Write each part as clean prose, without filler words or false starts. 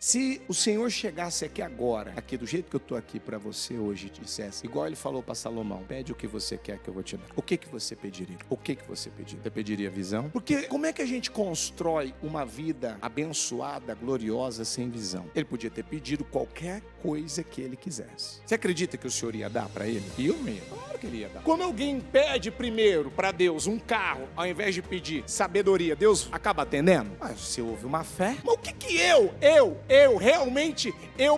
Se o Senhor chegasse aqui agora, aqui do jeito que eu estou aqui para você hoje, e dissesse, igual ele falou para Salomão, pede o que você quer que eu vou te dar. O que você pediria? O que você pediria? Você pediria visão? Porque como é que a gente constrói uma vida abençoada, gloriosa, sem visão? Ele podia ter pedido qualquer coisa que ele quisesse. Você acredita que o Senhor ia dar para ele? Eu mesmo. Claro que ele ia dar. Quando alguém pede primeiro para Deus um carro, ao invés de pedir sabedoria, Deus acaba atendendo? Mas você ouve uma fé. Mas o que eu realmente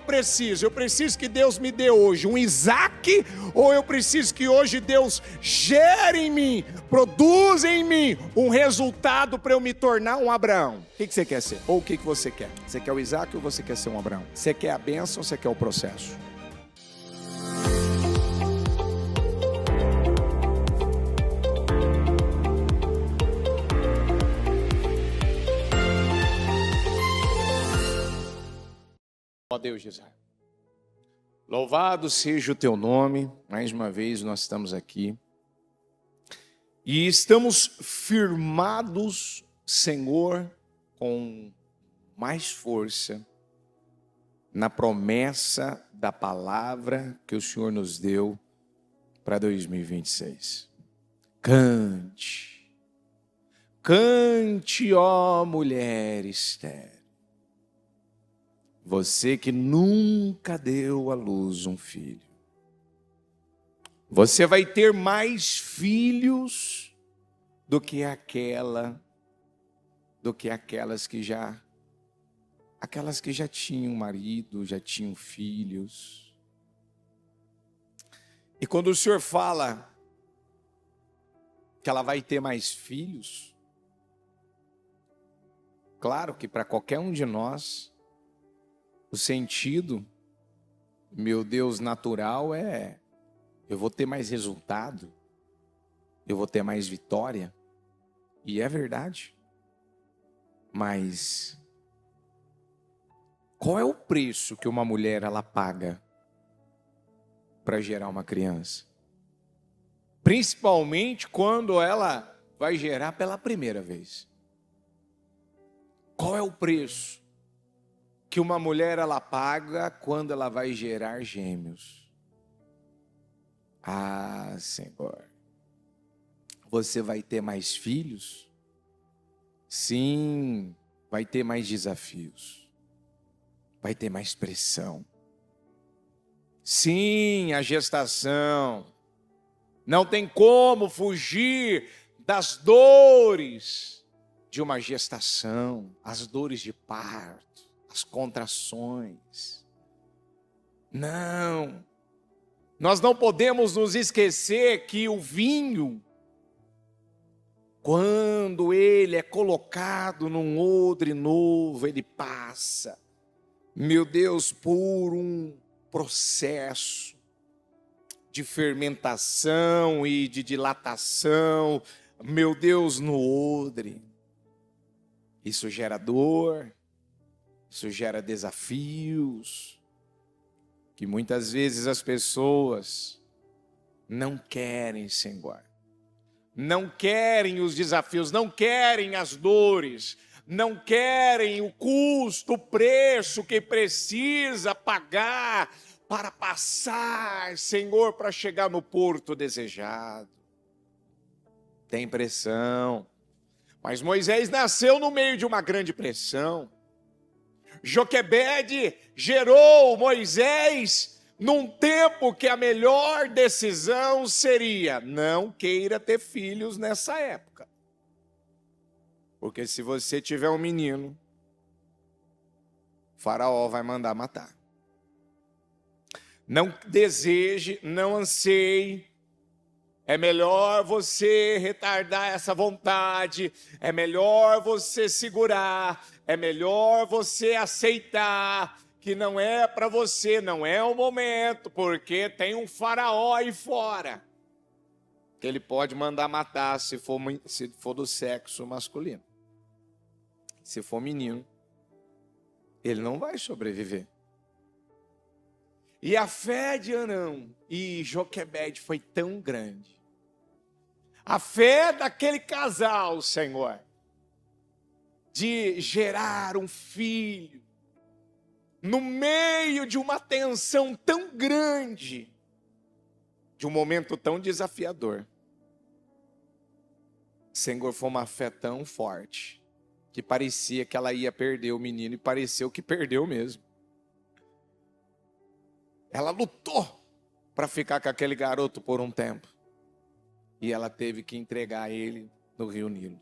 preciso? Eu preciso que Deus me dê hoje um Isaac, ou eu preciso que hoje Deus gere em mim, produza em mim um resultado para eu me tornar um Abraão? O que você quer ser? Ou o que você quer? Você quer o Isaac ou você quer ser um Abraão? Você quer a bênção ou você quer o processo? Ó Deus de Israel, louvado seja o teu nome. Mais uma vez nós estamos aqui e estamos firmados, Senhor, com mais força na promessa da palavra que o Senhor nos deu para 2026. Cante, cante, ó mulher estéril, você que nunca deu à luz um filho. Você vai ter mais filhos do que aquelas que já tinham marido, já tinham filhos. E quando o Senhor fala que ela vai ter mais filhos, claro que para qualquer um de nós, o sentido, meu Deus, natural é: eu vou ter mais resultado, eu vou ter mais vitória. E é verdade. Mas qual é o preço que uma mulher ela paga para gerar uma criança? Principalmente quando ela vai gerar pela primeira vez. Qual é o preço que uma mulher ela paga quando ela vai gerar gêmeos? Ah, Senhor, você vai ter mais filhos? Sim, vai ter mais desafios, vai ter mais pressão. Sim, a gestação, não tem como fugir das dores de uma gestação, as dores de parto, as contrações. Não, nós não podemos nos esquecer que o vinho, quando ele é colocado num odre novo, ele passa, meu Deus, por um processo de fermentação e de dilatação, meu Deus, no odre. Isso gera dor, isso gera desafios, que muitas vezes as pessoas não querem, Senhor. Não querem os desafios, não querem as dores, não querem o custo, o preço que precisa pagar para passar, Senhor, para chegar no porto desejado. Tem pressão, mas Moisés nasceu no meio de uma grande pressão. Joquebede gerou Moisés num tempo que a melhor decisão seria: não queira ter filhos nessa época. Porque se você tiver um menino, Faraó vai mandar matar. Não deseje, não anseie. É melhor você retardar essa vontade, é melhor você segurar, é melhor você aceitar que não é para você, não é o momento, porque tem um faraó aí fora, que ele pode mandar matar se for do sexo masculino. Se for menino, ele não vai sobreviver. E a fé de Arão e Joquebede foi tão grande. A fé daquele casal, Senhor, de gerar um filho, no meio de uma tensão tão grande, de um momento tão desafiador, Senhor, foi uma fé tão forte, que parecia que ela ia perder o menino, e pareceu que perdeu mesmo. Ela lutou para ficar com aquele garoto por um tempo, e ela teve que entregar ele no Rio Nilo,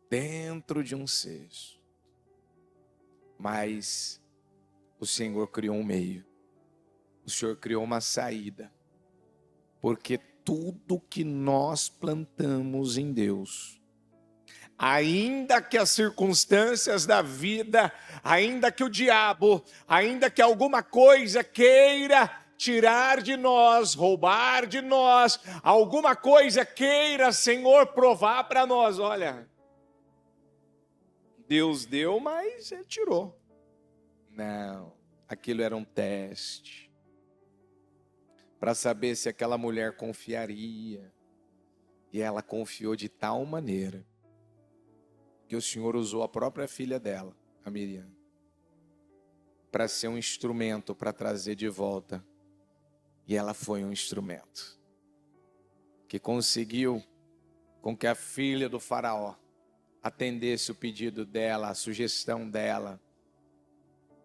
dentro de um cesto. Mas o Senhor criou um meio, o Senhor criou uma saída, porque tudo que nós plantamos em Deus, ainda que as circunstâncias da vida, ainda que o diabo, ainda que alguma coisa queira tirar de nós, roubar de nós, alguma coisa queira, Senhor, provar para nós, olha, Deus deu, mas Ele tirou. Não, aquilo era um teste, para saber se aquela mulher confiaria, e ela confiou de tal maneira, que o Senhor usou a própria filha dela, a Miriam, para ser um instrumento para trazer de volta. E ela foi um instrumento que conseguiu com que a filha do faraó atendesse o pedido dela, a sugestão dela,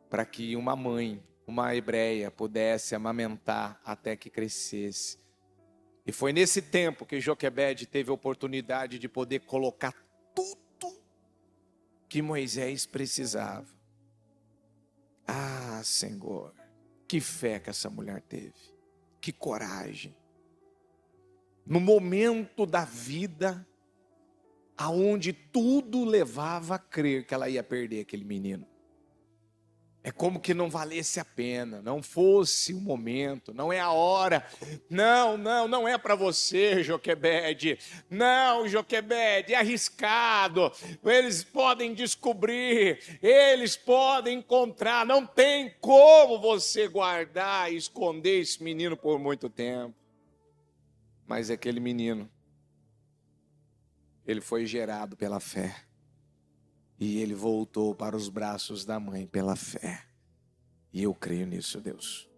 para que uma mãe, uma hebreia, pudesse amamentar até que crescesse. E foi nesse tempo que Joquebede teve a oportunidade de poder colocar tudo que Moisés precisava. Ah, Senhor, que fé que essa mulher teve, que coragem. No momento da vida, aonde tudo levava a crer que ela ia perder aquele menino. É como que não valesse a pena, não fosse o momento, não é a hora. Não é para você, Joquebede. Não, Joquebede, é arriscado. Eles podem descobrir, eles podem encontrar. Não tem como você guardar e esconder esse menino por muito tempo. Mas aquele menino, ele foi gerado pela fé. E ele voltou para os braços da mãe pela fé. E eu creio nisso, Deus.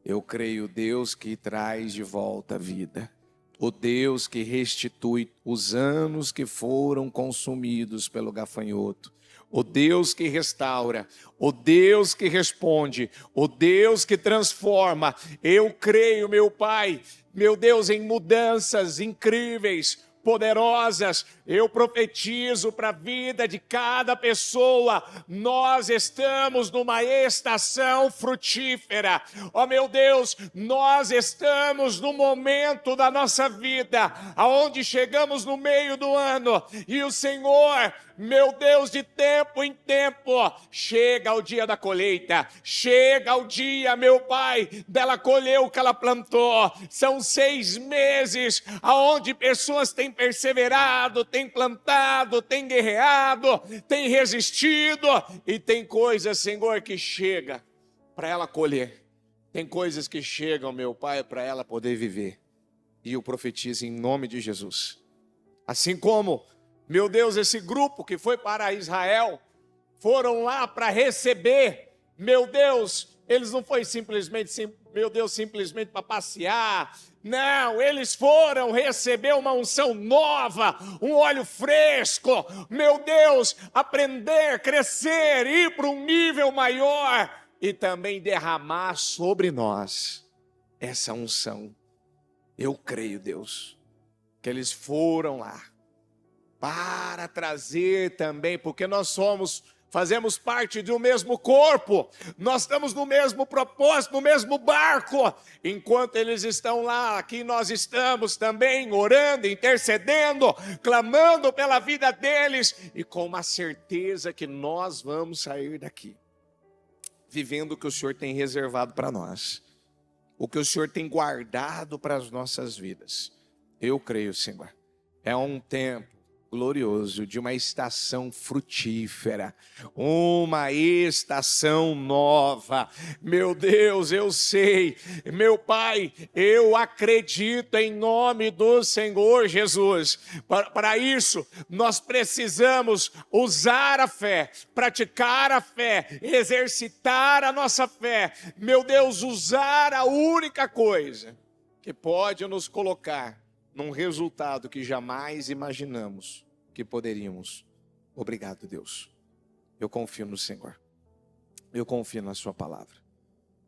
Eu creio, Deus, que traz de volta a vida. O Deus que restitui os anos que foram consumidos pelo gafanhoto. O Deus que restaura. O Deus que responde. O Deus que transforma. Eu creio, meu Pai, meu Deus, em mudanças incríveis, poderosas. Eu profetizo para a vida de cada pessoa. Nós estamos numa estação frutífera. Ó meu Deus, nós estamos no momento da nossa vida, aonde chegamos no meio do ano, e o Senhor, meu Deus, de tempo em tempo, chega o dia da colheita, chega o dia, meu Pai, dela colher o que ela plantou. São 6 meses, aonde pessoas têm perseverado, tem plantado, tem guerreado, tem resistido, e tem coisas, Senhor, que chega para ela colher. Tem coisas que chegam, meu Pai, para ela poder viver. E eu profetizo em nome de Jesus. Assim como, meu Deus, esse grupo que foi para Israel, foram lá para receber, meu Deus, eles não foi simplesmente, meu Deus, simplesmente para passear. Não, eles foram receber uma unção nova, um óleo fresco, meu Deus, aprender, crescer, ir para um nível maior e também derramar sobre nós essa unção. Eu creio, Deus, que eles foram lá para trazer também, porque nós fazemos parte de um mesmo corpo, nós estamos no mesmo propósito, no mesmo barco. Enquanto eles estão lá, aqui nós estamos também orando, intercedendo, clamando pela vida deles, e com uma certeza que nós vamos sair daqui, vivendo o que o Senhor tem reservado para nós, o que o Senhor tem guardado para as nossas vidas. Eu creio, Senhor, é um tempo glorioso de uma estação frutífera, uma estação nova. Meu Deus, eu sei, meu Pai, eu acredito em nome do Senhor Jesus. Para isso, nós precisamos usar a fé, praticar a fé, exercitar a nossa fé. Meu Deus, usar a única coisa que pode nos colocar num resultado que jamais imaginamos que poderíamos. Obrigado, Deus. Eu confio no Senhor. Eu confio na sua palavra.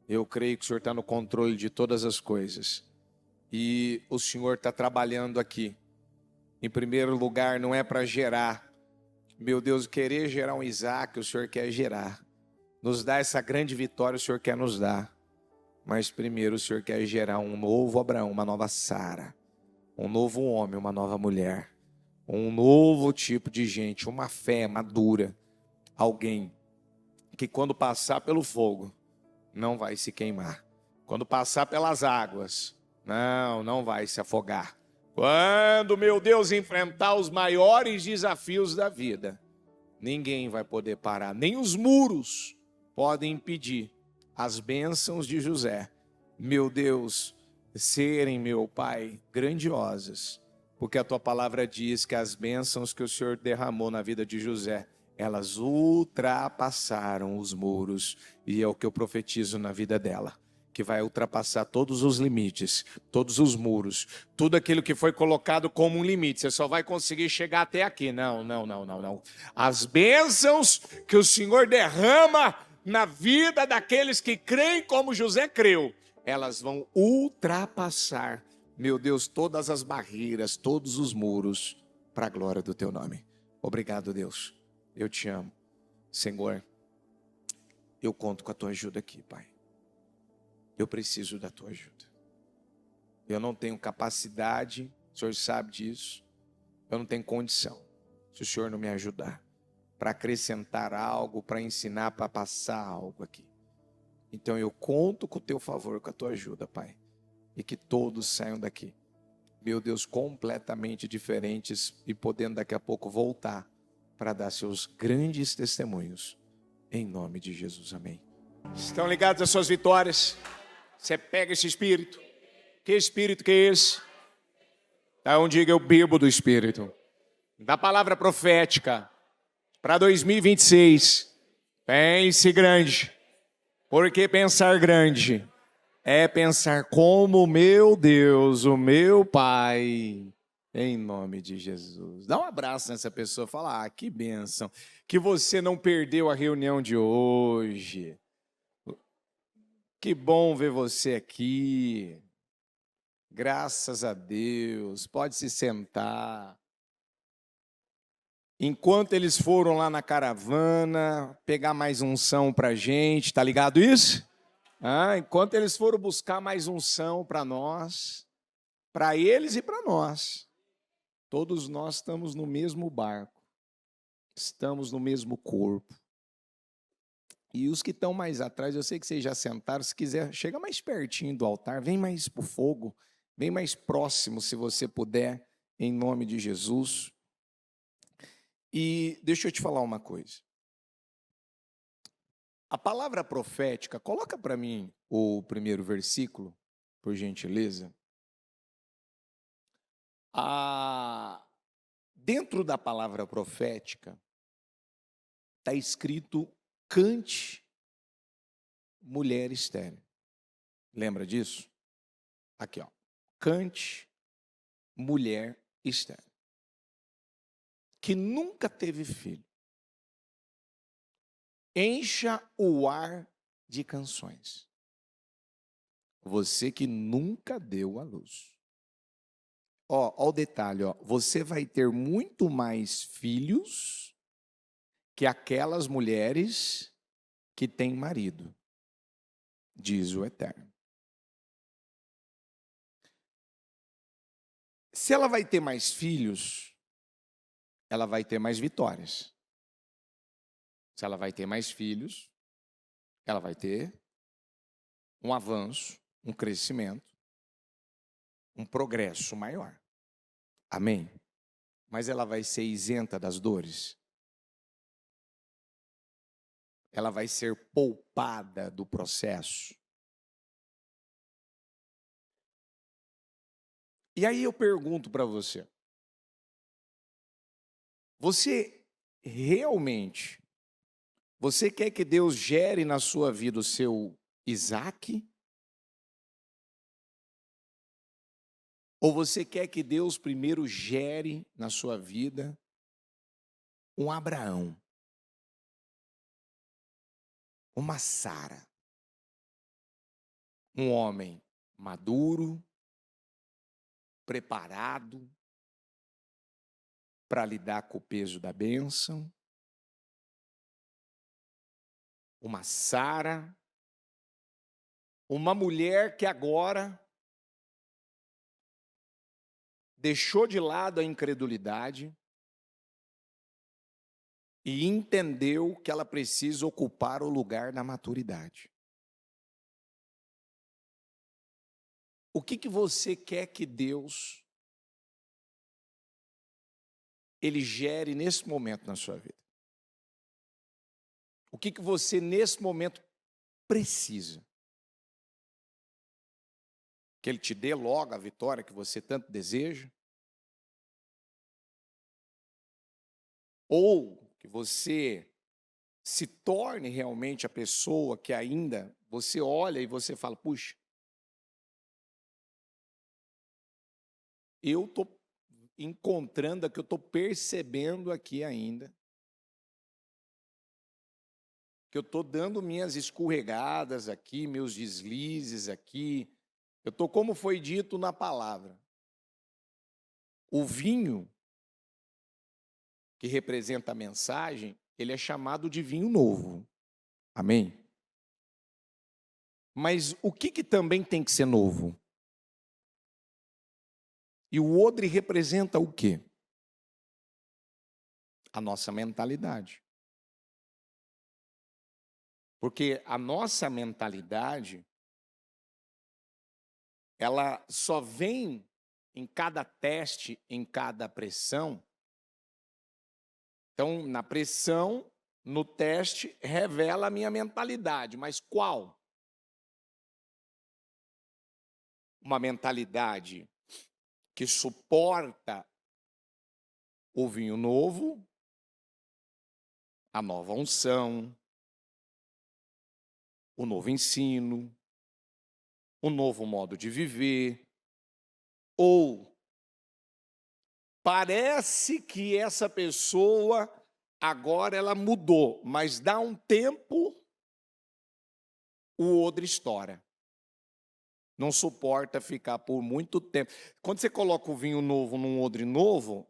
Eu creio que o Senhor está no controle de todas as coisas. E o Senhor está trabalhando aqui. Em primeiro lugar, não é para gerar. Meu Deus, querer gerar um Isaac, o Senhor quer gerar. Nos dá essa grande vitória, o Senhor quer nos dar. Mas primeiro o Senhor quer gerar um novo Abraão, uma nova Sara. Um novo homem, uma nova mulher. Um novo tipo de gente, uma fé madura. Alguém que quando passar pelo fogo, não vai se queimar. Quando passar pelas águas, não vai se afogar. Quando, meu Deus, enfrentar os maiores desafios da vida, ninguém vai poder parar, nem os muros podem impedir as bênçãos de José, meu Deus, serem, meu Pai, grandiosas. Porque a tua palavra diz que as bênçãos que o Senhor derramou na vida de José, elas ultrapassaram os muros. E é o que eu profetizo na vida dela, que vai ultrapassar todos os limites, todos os muros, tudo aquilo que foi colocado como um limite. Você só vai conseguir chegar até aqui. Não. As bênçãos que o Senhor derrama na vida daqueles que creem como José creu, elas vão ultrapassar, meu Deus, todas as barreiras, todos os muros, para a glória do teu nome. Obrigado, Deus. Eu te amo. Senhor, eu conto com a tua ajuda aqui, Pai. Eu preciso da tua ajuda. Eu não tenho capacidade, o Senhor sabe disso. Eu não tenho condição, se o Senhor não me ajudar, para acrescentar algo, para ensinar, para passar algo aqui. Então eu conto com o teu favor, com a tua ajuda, Pai. E que todos saiam daqui, meu Deus, completamente diferentes e podendo daqui a pouco voltar para dar seus grandes testemunhos. Em nome de Jesus, amém. Estão ligados às suas vitórias? Você pega esse espírito. Que espírito que é esse? Então diga, eu bebo do espírito. Da palavra profética para 2026. Pense grande. Porque pensar grande é pensar como meu Deus, o meu Pai, em nome de Jesus. Dá um abraço nessa pessoa, fala, que bênção, que você não perdeu a reunião de hoje. Que bom ver você aqui. Graças a Deus, pode se sentar. Enquanto eles foram lá na caravana, pegar mais unção pra gente, tá ligado isso? Enquanto eles foram buscar mais unção para nós, para eles e para nós, todos nós estamos no mesmo barco, estamos no mesmo corpo. E os que estão mais atrás, eu sei que vocês já sentaram, se quiser, chega mais pertinho do altar, vem mais para o fogo, vem mais próximo se você puder, em nome de Jesus. E deixa eu te falar uma coisa. A palavra profética, coloca para mim o primeiro versículo, por gentileza. Dentro da palavra profética, está escrito, cante, mulher estéril. Lembra disso? Aqui, ó. Cante, mulher estéril. Que nunca teve filho. Encha o ar de canções. Você que nunca deu à luz. Ó o detalhe, ó. Você vai ter muito mais filhos que aquelas mulheres que têm marido, diz o Eterno. Se ela vai ter mais filhos, ela vai ter mais vitórias. Se ela vai ter mais filhos, ela vai ter um avanço, um crescimento, um progresso maior. Amém? mas ela vai ser isenta das dores? Ela vai ser poupada do processo? E aí eu pergunto para você: você realmente, você quer que Deus gere na sua vida o seu Isaac? Ou você quer que Deus primeiro gere na sua vida um Abraão, uma Sara, um homem maduro, preparado para lidar com o peso da bênção, uma Sara, uma mulher que agora deixou de lado a incredulidade e entendeu que ela precisa ocupar o lugar da maturidade. O que você quer que Deus ele gere nesse momento na sua vida? O que você nesse momento precisa? Que ele te dê logo a vitória que você tanto deseja? Ou que você se torne realmente a pessoa que ainda você olha e você fala, puxa, eu estou encontrando aqui, eu estou percebendo aqui ainda, que eu estou dando minhas escorregadas aqui, meus deslizes aqui, eu estou como foi dito na palavra. O vinho, que representa a mensagem, ele é chamado de vinho novo. Amém? Mas o que também tem que ser novo? E o odre representa o quê? A nossa mentalidade. Porque a nossa mentalidade, ela só vem em cada teste, em cada pressão. Então, na pressão, no teste, revela a minha mentalidade. Mas qual? Uma mentalidade que suporta o vinho novo, a nova unção, o novo ensino, o novo modo de viver, ou parece que essa pessoa agora ela mudou, mas dá um tempo, o odre estoura. Não suporta ficar por muito tempo. Quando você coloca o vinho novo num odre novo,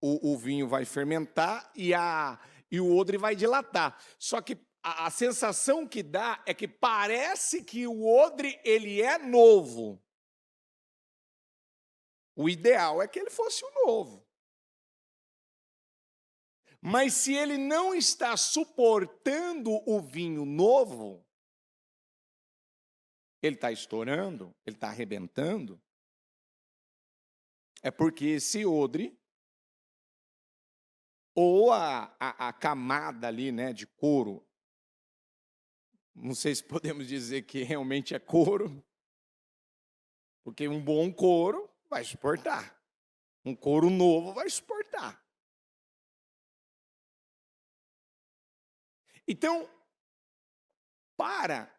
o vinho vai fermentar e o odre vai dilatar. Só que a sensação que dá é que parece que o odre ele é novo. O ideal é que ele fosse o novo. Mas se ele não está suportando o vinho novo, ele está estourando, ele está arrebentando, é porque esse odre, ou a camada ali, né, de couro, não sei se podemos dizer que realmente é couro, porque um bom couro vai suportar, um couro novo vai suportar. Então, para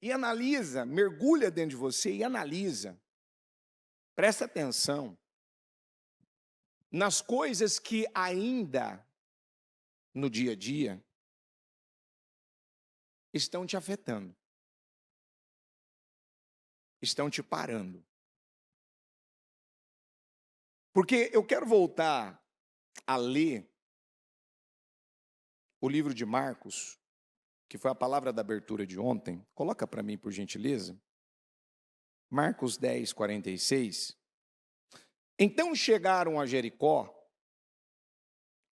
e analisa, mergulha dentro de você e analisa, presta atenção nas coisas que ainda no dia a dia estão te afetando, estão te parando. Porque eu quero voltar a ler o livro de Marcos, que foi a palavra da abertura de ontem. Coloca para mim, por gentileza. Marcos 10, 46. Então chegaram a Jericó,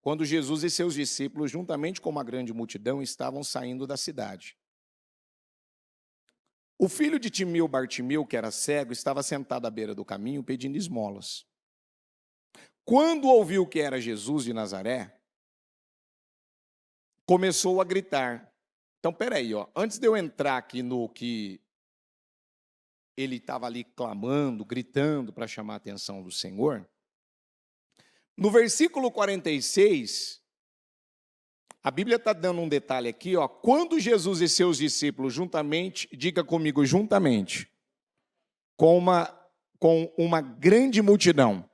quando Jesus e seus discípulos, juntamente com uma grande multidão, estavam saindo da cidade. O filho de Timeu, Bartimeu, que era cego, estava sentado à beira do caminho pedindo esmolas. quando ouviu que era Jesus de Nazaré, começou a gritar. Então, peraí, antes de eu entrar aqui no que ele estava ali clamando, gritando para chamar a atenção do Senhor, no versículo 46, a Bíblia está dando um detalhe aqui, quando Jesus e seus discípulos juntamente, diga comigo, juntamente, com uma grande multidão.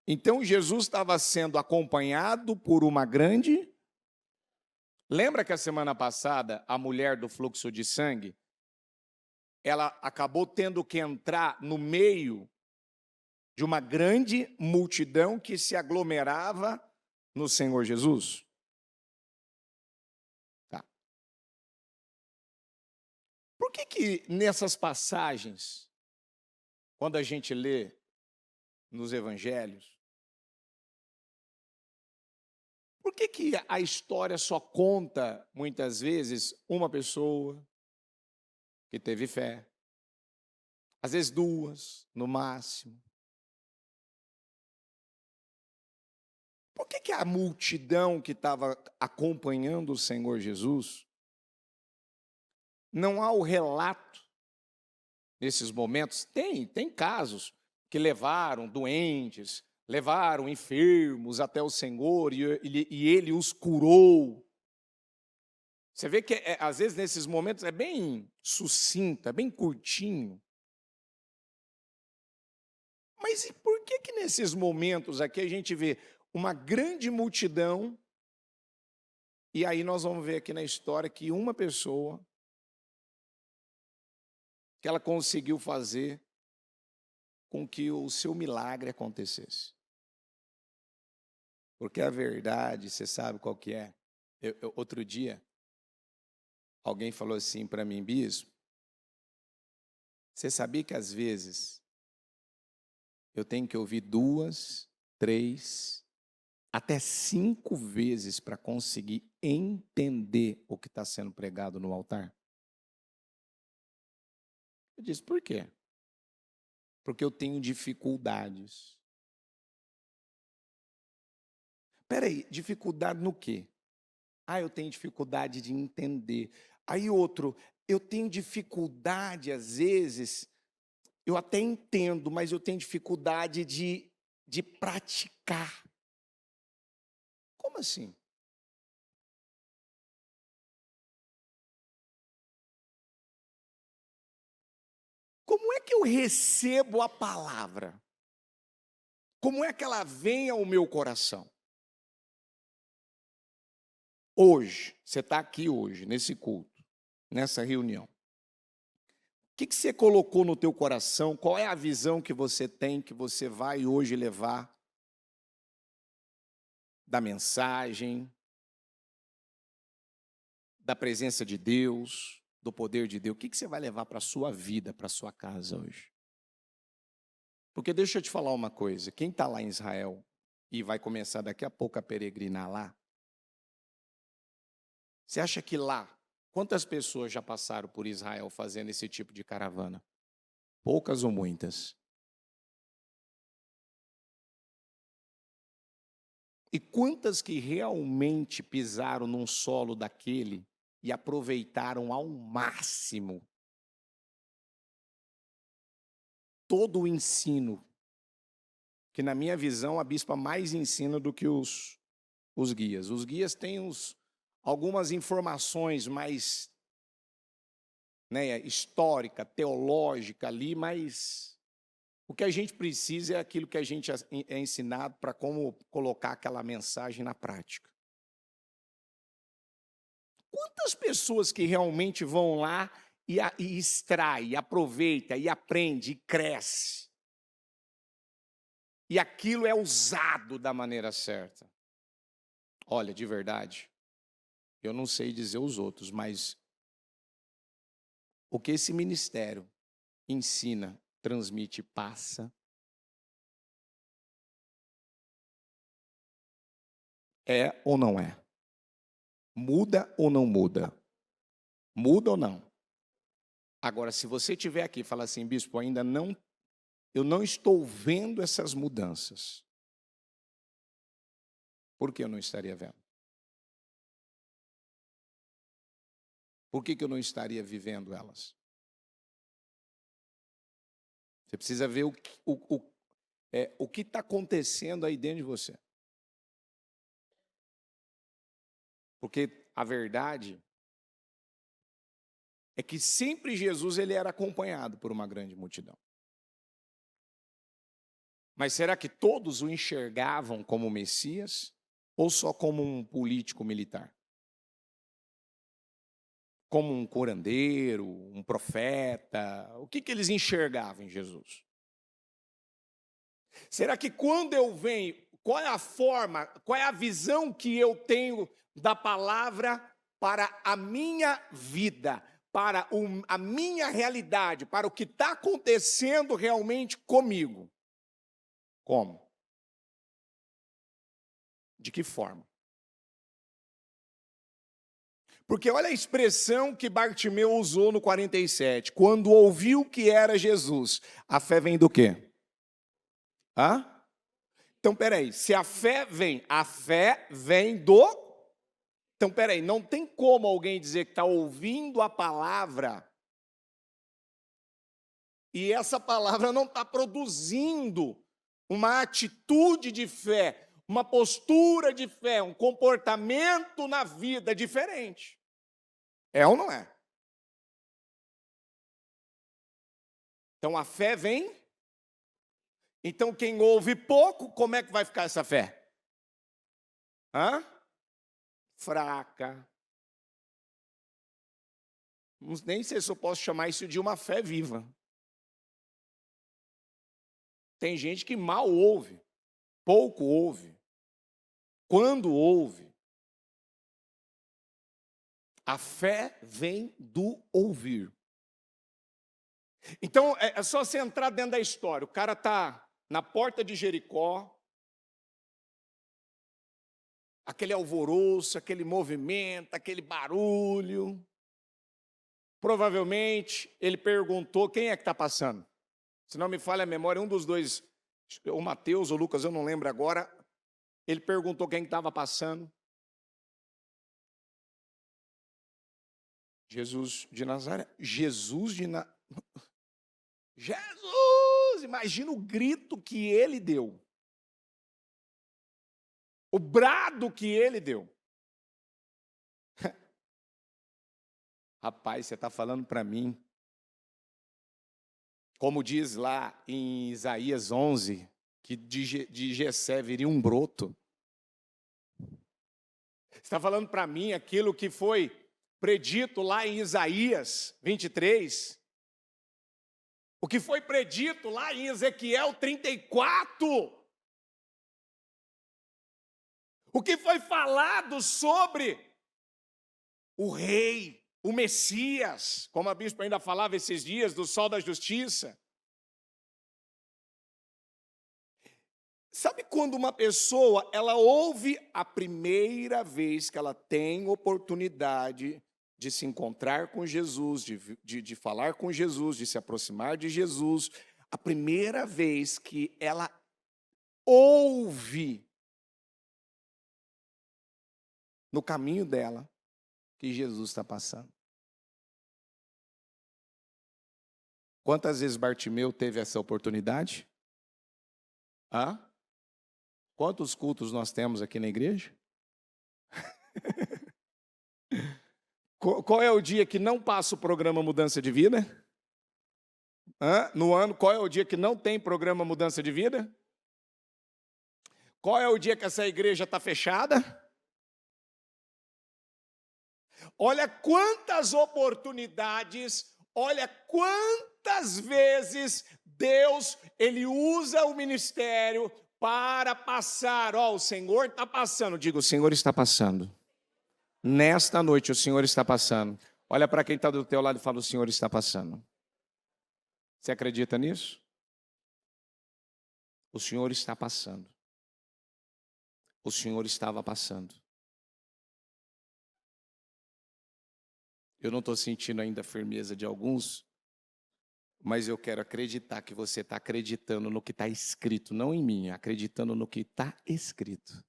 Então, Jesus estava sendo acompanhado por uma grande... Lembra que a semana passada, a mulher do fluxo de sangue, ela acabou tendo que entrar no meio de uma grande multidão que se aglomerava no Senhor Jesus? Tá. Por que nessas passagens, quando a gente lê nos evangelhos, por que a história só conta, muitas vezes, uma pessoa que teve fé? Às vezes duas, no máximo. Por que a multidão que estava acompanhando o Senhor Jesus, não há o relato nesses momentos? Tem casos que levaram doentes, levaram enfermos até o Senhor e ele os curou. Você vê que, às vezes, nesses momentos é bem sucinto, é bem curtinho. Mas e por que nesses momentos aqui a gente vê uma grande multidão e aí nós vamos ver aqui na história que uma pessoa que ela conseguiu fazer com que o seu milagre acontecesse? Porque a verdade, você sabe qual que é? Outro dia, alguém falou assim para mim, bispo, você sabia que às vezes eu tenho que ouvir 2, 3, até 5 vezes para conseguir entender o que está sendo pregado no altar? Eu disse, por quê? Porque eu tenho dificuldades. Peraí, dificuldade no quê? Eu tenho dificuldade de entender. Aí outro, eu tenho dificuldade, às vezes, eu até entendo, mas eu tenho dificuldade de praticar. Como assim? Como é que eu recebo a palavra? Como é que ela vem ao meu coração? Hoje, você está aqui hoje, nesse culto, nessa reunião. O que você colocou no teu coração? Qual é a visão que você tem, que você vai hoje levar da mensagem, da presença de Deus, do poder de Deus? O que você vai levar para a sua vida, para a sua casa hoje? Porque deixa eu te falar uma coisa, quem está lá em Israel e vai começar daqui a pouco a peregrinar lá, você acha que lá, quantas pessoas já passaram por Israel fazendo esse tipo de caravana? Poucas ou muitas? E quantas que realmente pisaram num solo daquele e aproveitaram ao máximo todo o ensino, que na minha visão a bispa mais ensina do que os guias. Os guias têm algumas informações mais histórica, teológica ali, mas o que a gente precisa é aquilo que a gente é ensinado para como colocar aquela mensagem na prática. Quantas pessoas que realmente vão lá e extrai, e aproveita, e aprende, e cresce? E aquilo é usado da maneira certa. Olha, de verdade, eu não sei dizer os outros, mas o que esse ministério ensina, transmite, passa, é ou não é? Muda ou não muda? Muda ou não? Agora, se você estiver aqui e falar assim, bispo, ainda não eu não estou vendo essas mudanças. Por que eu não estaria vendo? Por que eu não estaria vivendo elas? Você precisa ver o que está acontecendo aí dentro de você. Porque a verdade é que sempre Jesus ele era acompanhado por uma grande multidão. Mas será que todos o enxergavam como Messias ou só como um político militar? Como um curandeiro, um profeta? O que eles enxergavam em Jesus? Será que quando eu venho, qual é a forma, qual é a visão que eu tenho da palavra para a minha vida, para a minha realidade, para o que está acontecendo realmente comigo? Como? De que forma? Porque olha a expressão que Bartimeu usou no 47. Quando ouviu que era Jesus. A fé vem do quê? Hã? Então, peraí. Se a fé vem do... Então, peraí. Não tem como alguém dizer que está ouvindo a palavra e essa palavra não está produzindo uma atitude de fé, uma postura de fé, um comportamento na vida diferente. É ou não é? Então a fé vem. Então quem ouve pouco, como é que vai ficar essa fé? Hã? Fraca. Nem sei se eu posso chamar isso de uma fé viva. Tem gente que mal ouve, pouco ouve. Quando ouve, a fé vem do ouvir. Então, é só você entrar dentro da história. O cara está na porta de Jericó, aquele alvoroço, aquele movimento, aquele barulho. Provavelmente, ele perguntou, quem é que está passando? Se não me falha a memória, um dos dois, o Mateus ou o Lucas, eu não lembro agora, ele perguntou quem estava passando. Jesus de Nazaré. Jesus! Imagina o grito que ele deu. O brado que ele deu. Rapaz, você está falando para mim, como diz lá em Isaías 11, que de Jessé viria um broto. Você está falando para mim aquilo que foi predito lá em Isaías 23, o que foi predito lá em Ezequiel 34, o que foi falado sobre o rei, o Messias, como a bispa ainda falava esses dias, do sol da justiça. Sabe quando uma pessoa, ela ouve a primeira vez que ela tem oportunidade de se encontrar com Jesus, de falar com Jesus, de se aproximar de Jesus, a primeira vez que ela ouve no caminho dela que Jesus está passando. Quantas vezes Bartimeu teve essa oportunidade? Hã? Quantos cultos nós temos aqui na igreja? Qual é o dia que não passa o programa Mudança de Vida? No ano, qual é o dia que não tem programa Mudança de Vida? Qual é o dia que essa igreja está fechada? Olha quantas oportunidades, olha quantas vezes Deus, Ele usa o ministério para passar. O Senhor está passando. Diga, o Senhor está passando. Nesta noite o Senhor está passando. Olha para quem está do teu lado e fala, o Senhor está passando. Você acredita nisso? O Senhor está passando. O Senhor estava passando. Eu não estou sentindo ainda a firmeza de alguns, Mas eu quero acreditar que você está acreditando no que está escrito, não em mim, acreditando no que está escrito.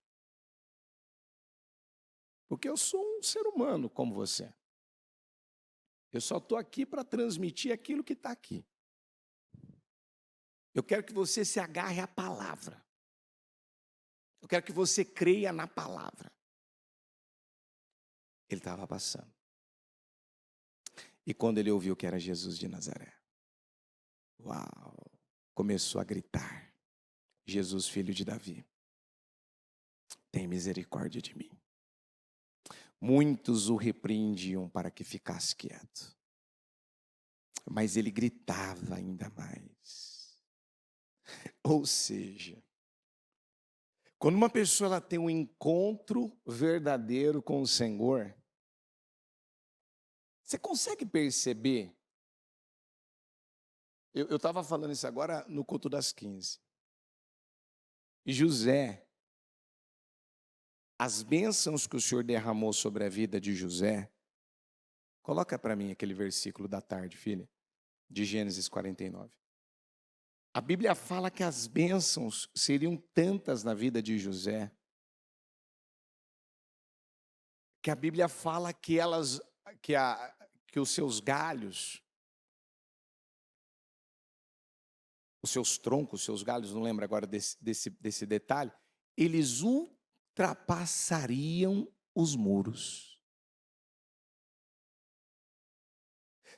Porque eu sou um ser humano como você. Eu só estou aqui para transmitir aquilo que está aqui. Eu quero que você se agarre à palavra. Eu quero que você creia na palavra. Ele estava passando. E quando ele ouviu que era Jesus de Nazaré, uau! Começou a gritar: Jesus, filho de Davi, tem misericórdia de mim. Muitos o repreendiam para que ficasse quieto, mas ele gritava ainda mais. Ou seja, quando uma pessoa ela tem um encontro verdadeiro com o Senhor, você consegue perceber? Eu estava falando isso agora no culto das 15. E José, as bênçãos que o Senhor derramou sobre a vida de José, coloca para mim aquele versículo da tarde, filha, de Gênesis 49. A Bíblia fala que as bênçãos seriam tantas na vida de José, que a Bíblia fala que que os seus galhos, os seus troncos, os seus galhos, não lembro agora desse detalhe, eles ultrapassariam os muros.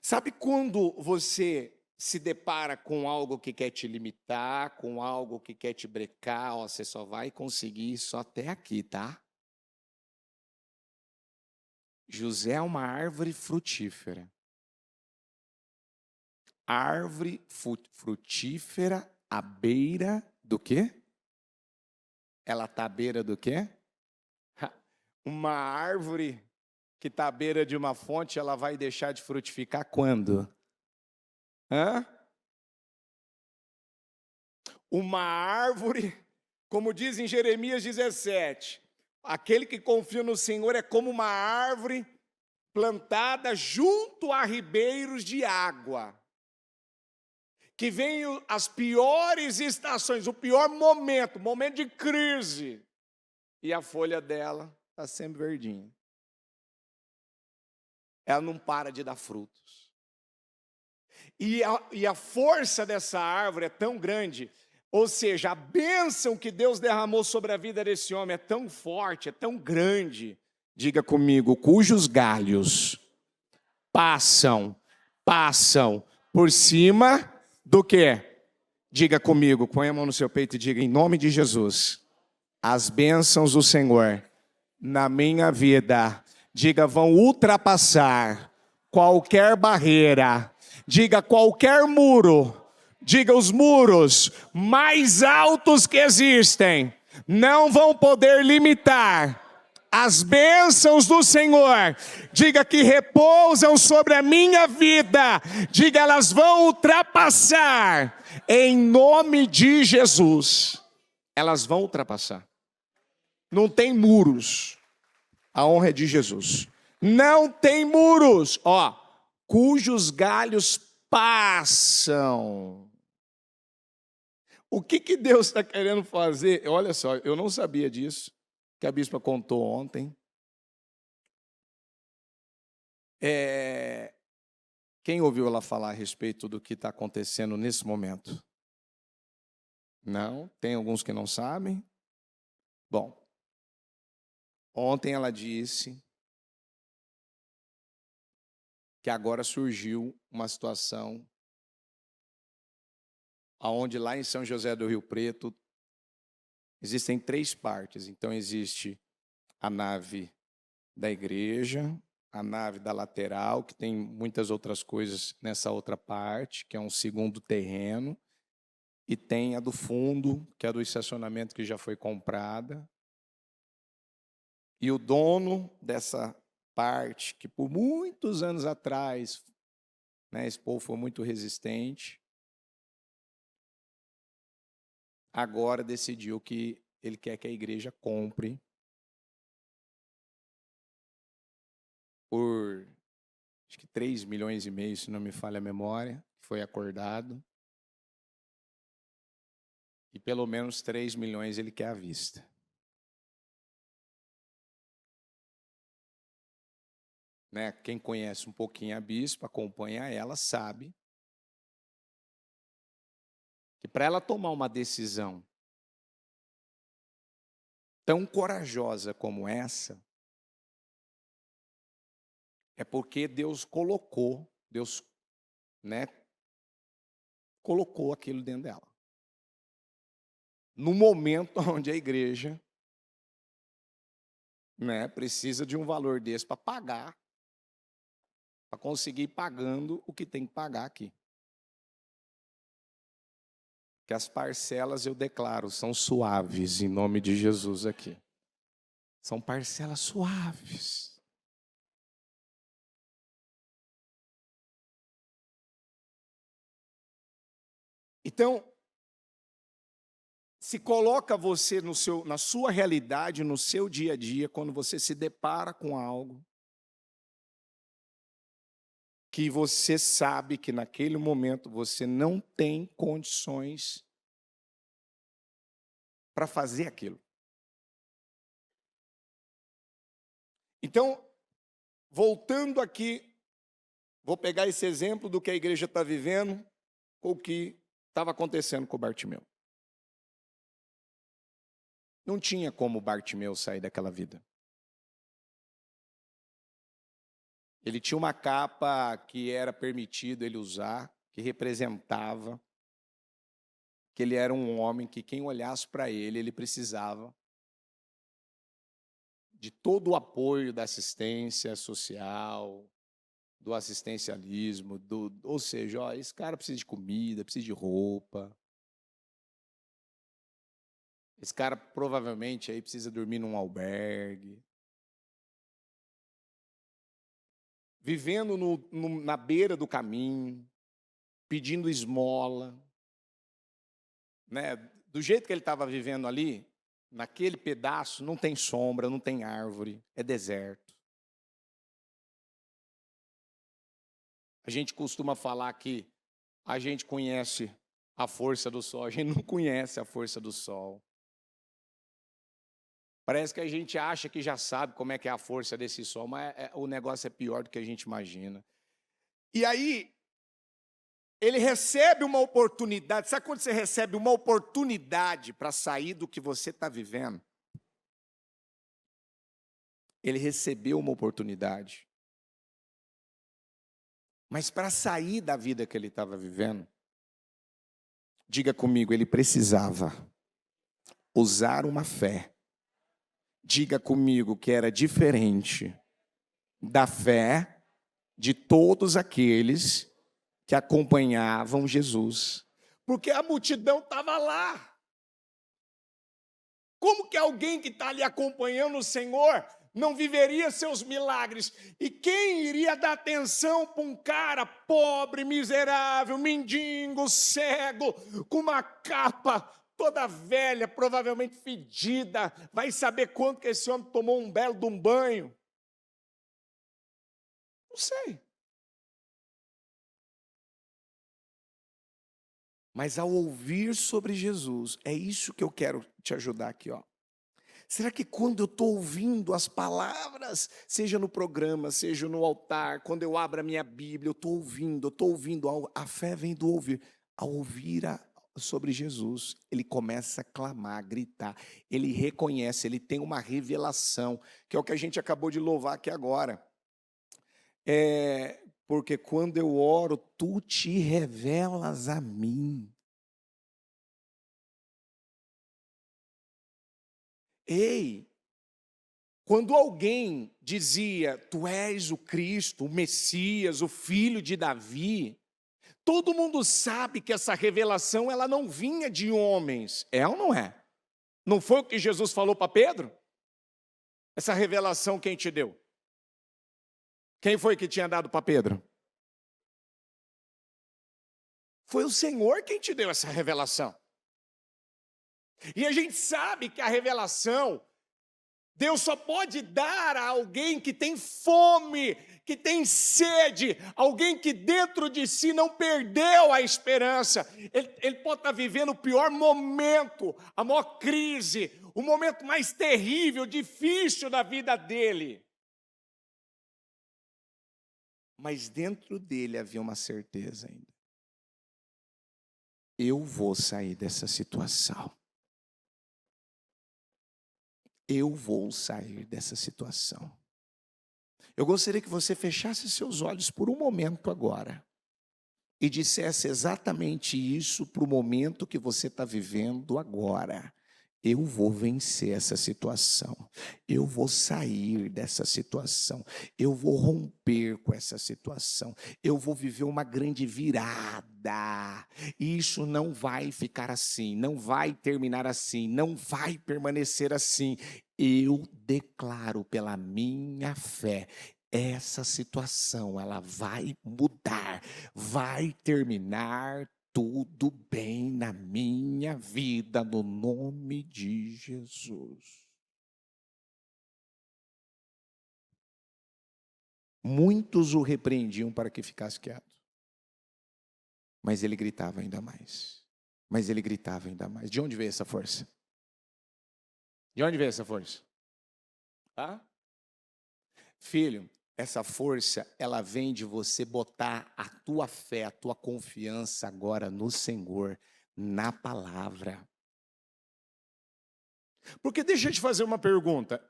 Sabe quando você se depara com algo que quer te limitar, com algo que quer te brecar, ó, você só vai conseguir isso até aqui, tá? José é uma árvore frutífera. Árvore frutífera à beira do quê? Ela está à beira do quê? Uma árvore que está à beira de uma fonte, ela vai deixar de frutificar quando? Uma árvore, como diz em Jeremias 17, aquele que confia no Senhor é como uma árvore plantada junto a ribeiros de água, que vem as piores estações, o pior momento de crise, e a folha dela está sempre verdinha. Ela não para de dar frutos. E a força dessa árvore é tão grande, ou seja, a bênção que Deus derramou sobre a vida desse homem é tão forte, é tão grande, diga comigo, cujos galhos passam por cima do quê? Diga comigo, põe a mão no seu peito e diga, em nome de Jesus, as bênçãos do Senhor na minha vida, diga, vão ultrapassar qualquer barreira, diga, qualquer muro, diga, os muros mais altos que existem, não vão poder limitar as bênçãos do Senhor, diga que repousam sobre a minha vida, diga, elas vão ultrapassar, em nome de Jesus, elas vão ultrapassar. Não tem muros, a honra é de Jesus. Não tem muros, ó, cujos galhos passam. O que Deus está querendo fazer? Olha só, eu não sabia disso, que a bispa contou ontem. Quem ouviu ela falar a respeito do que está acontecendo nesse momento? Não? Tem alguns que não sabem? Bom, ontem ela disse que agora surgiu uma situação onde lá em São José do Rio Preto existem 3 partes. Então existe a nave da igreja, a nave da lateral, que tem muitas outras coisas nessa outra parte, que é um segundo terreno, e tem a do fundo, que é a do estacionamento que já foi comprada. E o dono dessa parte, que por muitos anos atrás, né, esse povo foi muito resistente, agora decidiu que ele quer que a igreja compre por, acho que 3,5 milhões, se não me falha a memória, foi acordado. E pelo menos 3 milhões ele quer à vista. Né? Quem conhece um pouquinho a bispa, acompanha ela, sabe que para ela tomar uma decisão tão corajosa como essa, é porque Deus colocou, né, colocou aquilo dentro dela. No momento onde a igreja, né, precisa de um valor desse para pagar, para conseguir ir pagando o que tem que pagar aqui. Que as parcelas, eu declaro, são suaves, em nome de Jesus aqui. São parcelas suaves. Então, se coloca você na sua realidade, no seu dia a dia, quando você se depara com algo que você sabe que naquele momento você não tem condições para fazer aquilo. Então, voltando aqui, vou pegar esse exemplo do que a igreja está vivendo com o que estava acontecendo com o Bartimeu. Não tinha como o Bartimeu sair daquela vida. Ele tinha uma capa que era permitido ele usar, que representava que ele era um homem que quem olhasse para ele, ele precisava de todo o apoio da assistência social, do assistencialismo, ou seja, ó, esse cara precisa de comida, precisa de roupa. Esse cara provavelmente aí precisa dormir num albergue. Vivendo na beira do caminho, pedindo esmola. Né? Do jeito que ele estava vivendo ali, naquele pedaço, não tem sombra, não tem árvore, é deserto. A gente costuma falar que a gente conhece a força do sol, a gente não conhece a força do sol. Parece que a gente acha que já sabe como é que é a força desse sol, mas o negócio é pior do que a gente imagina. E aí, ele recebe uma oportunidade. Sabe quando você recebe uma oportunidade para sair do que você está vivendo? Ele recebeu uma oportunidade. Mas para sair da vida que ele estava vivendo, diga comigo, ele precisava usar uma fé. Diga comigo que era diferente da fé de todos aqueles que acompanhavam Jesus. Porque a multidão estava lá. Como que alguém que está ali acompanhando o Senhor não viveria seus milagres? E quem iria dar atenção para um cara pobre, miserável, mendigo, cego, com uma capa toda velha, provavelmente fedida? Vai saber quanto que esse homem tomou um belo de um banho? Não sei. Mas ao ouvir sobre Jesus, é isso que eu quero te ajudar aqui, ó. Será que quando eu estou ouvindo as palavras, seja no programa, seja no altar, quando eu abro a minha Bíblia, eu estou ouvindo, a fé vem do ouvir. Ao ouvir sobre Jesus, ele começa a clamar, a gritar, ele reconhece, ele tem uma revelação, que é o que a gente acabou de louvar aqui agora. Porque quando eu oro, tu te revelas a mim. Ei, quando alguém dizia, tu és o Cristo, o Messias, o filho de Davi, todo mundo sabe que essa revelação ela não vinha de homens, é ou não é? Não foi o que Jesus falou para Pedro? Essa revelação quem te deu? Quem foi que tinha dado para Pedro? Foi o Senhor quem te deu essa revelação. E a gente sabe que a revelação Deus só pode dar a alguém que tem fome, que tem sede, alguém que dentro de si não perdeu a esperança. Ele pode estar vivendo o pior momento, a maior crise, o momento mais terrível, difícil da vida dele. Mas dentro dele havia uma certeza ainda. Eu vou sair dessa situação. Eu vou sair dessa situação. Eu gostaria que você fechasse seus olhos por um momento agora e dissesse exatamente isso para o momento que você está vivendo agora. Eu vou vencer essa situação, eu vou sair dessa situação, eu vou romper com essa situação, eu vou viver uma grande virada. Isso não vai ficar assim, não vai terminar assim, não vai permanecer assim. Eu declaro pela minha fé, essa situação ela vai mudar, vai terminar tudo bem na minha vida, no nome de Jesus. Muitos o repreendiam para que ficasse quieto. Mas ele gritava ainda mais. Mas ele gritava ainda mais. De onde veio essa força? De onde veio essa força? Filho, essa força, ela vem de você botar a tua fé, a tua confiança agora no Senhor, na palavra. Porque deixa eu te fazer uma pergunta.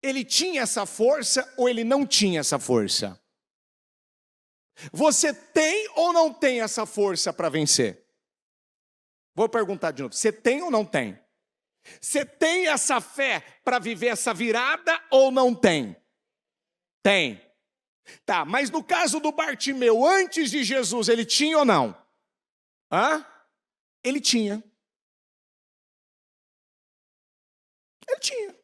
Ele tinha essa força ou ele não tinha essa força? Você tem ou não tem essa força para vencer? Vou perguntar de novo. Você tem ou não tem? Você tem essa fé para viver essa virada ou não tem? Tem. Tá, mas no caso do Bartimeu, antes de Jesus, ele tinha ou não? Ele tinha. Ele tinha.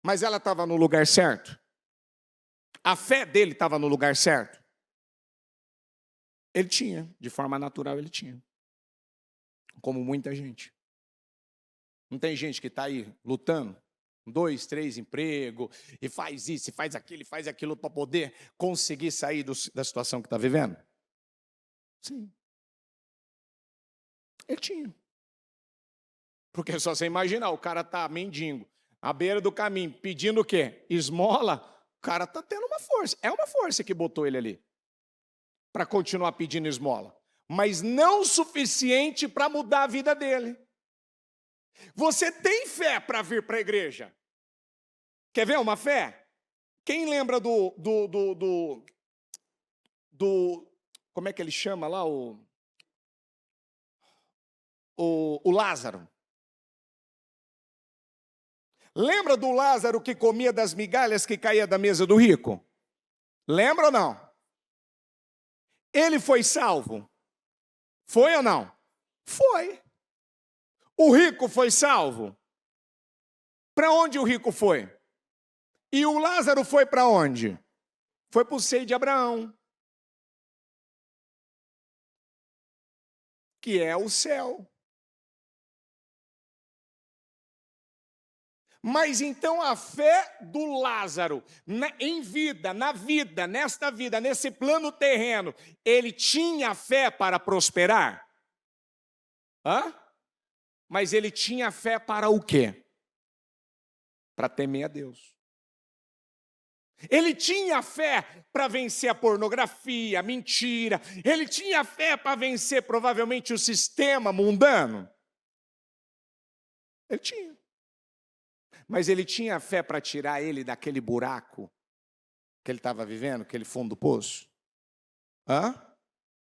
Mas ela estava no lugar certo? A fé dele estava no lugar certo? Ele tinha, de forma natural ele tinha. Como muita gente. Não tem gente que está aí lutando? 2, 3 empregos, e faz isso, e faz aquilo para poder conseguir sair da situação que está vivendo? Sim. Ele tinha. Porque só você imaginar, o cara está mendigo, à beira do caminho, pedindo o quê? Esmola, o cara está tendo uma força. É uma força que botou ele ali, para continuar pedindo esmola. Mas não o suficiente para mudar a vida dele. Você tem fé para vir para a igreja? Quer ver uma fé? Quem lembra do como é que ele chama lá? O Lázaro. Lembra do Lázaro que comia das migalhas que caía da mesa do rico? Lembra ou não? Ele foi salvo? Foi ou não? Foi. O rico foi salvo? Para onde o rico foi? E o Lázaro foi para onde? Foi para o seio de Abraão, que é o céu. Mas então a fé do Lázaro, em vida, na vida, nesta vida, nesse plano terreno, ele tinha fé para prosperar? Mas ele tinha fé para o quê? Para temer a Deus. Ele tinha fé para vencer a pornografia, a mentira. Ele tinha fé para vencer provavelmente o sistema mundano. Ele tinha. Mas ele tinha fé para tirar ele daquele buraco que ele estava vivendo, aquele fundo do poço?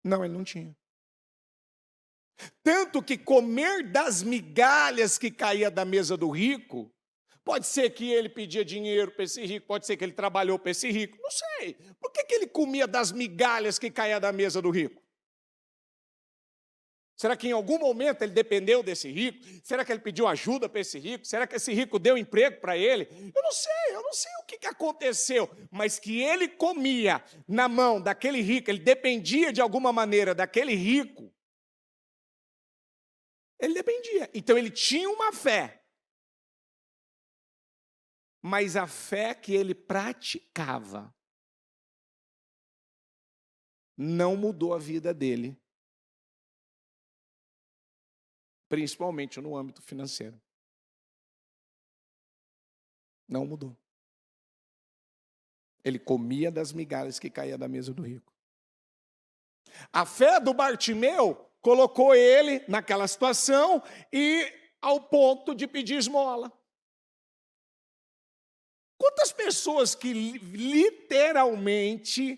Não, ele não tinha. Tanto que comer das migalhas que caía da mesa do rico, pode ser que ele pedia dinheiro para esse rico, pode ser que ele trabalhou para esse rico, não sei. Por que ele comia das migalhas que caía da mesa do rico? Será que em algum momento ele dependeu desse rico? Será que ele pediu ajuda para esse rico? Será que esse rico deu emprego para ele? Eu não sei o que aconteceu, mas que ele comia na mão daquele rico, ele dependia de alguma maneira daquele rico, Ele dependia. Então ele tinha uma fé. Mas a fé que ele praticava não mudou a vida dele, principalmente no âmbito financeiro. Não mudou. Ele comia das migalhas que caía da mesa do rico. A fé do Bartimeu colocou ele naquela situação e ao ponto de pedir esmola. Quantas pessoas que literalmente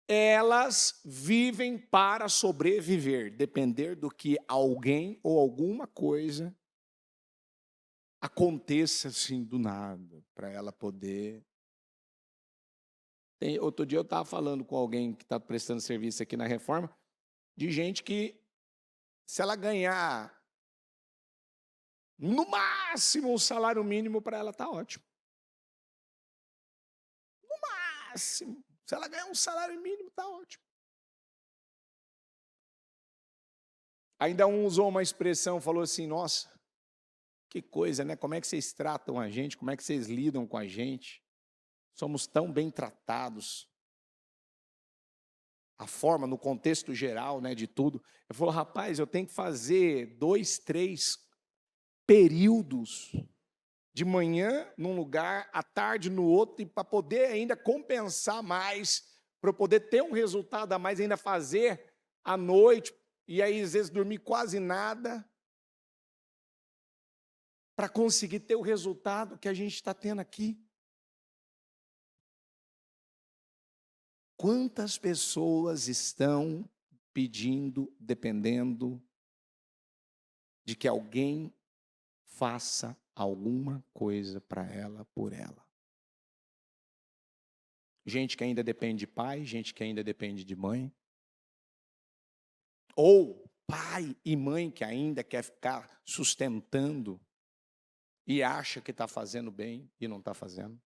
elas vivem para sobreviver, depender do que alguém ou alguma coisa aconteça assim do nada, para ela poder. Outro dia eu estava falando com alguém que está prestando serviço aqui na Reforma, de gente que, se ela ganhar no máximo o salário mínimo, para ela está ótimo. No máximo. Se ela ganhar um salário mínimo, está ótimo. Ainda um usou uma expressão, falou assim, nossa, que coisa, né? Como é que vocês tratam a gente? Como é que vocês lidam com a gente? Somos tão bem tratados. A forma, no contexto geral, né, de tudo. Eu falo, rapaz, eu tenho que fazer 2, 3 períodos de manhã num lugar, à tarde no outro, e para poder ainda compensar mais, para eu poder ter um resultado a mais, ainda fazer à noite, e aí às vezes dormir quase nada, para conseguir ter o resultado que a gente está tendo aqui. Quantas pessoas estão pedindo, dependendo de que alguém faça alguma coisa para ela, por ela? Gente que ainda depende de pai, gente que ainda depende de mãe. Ou pai e mãe que ainda quer ficar sustentando e acha que está fazendo bem e não está fazendo.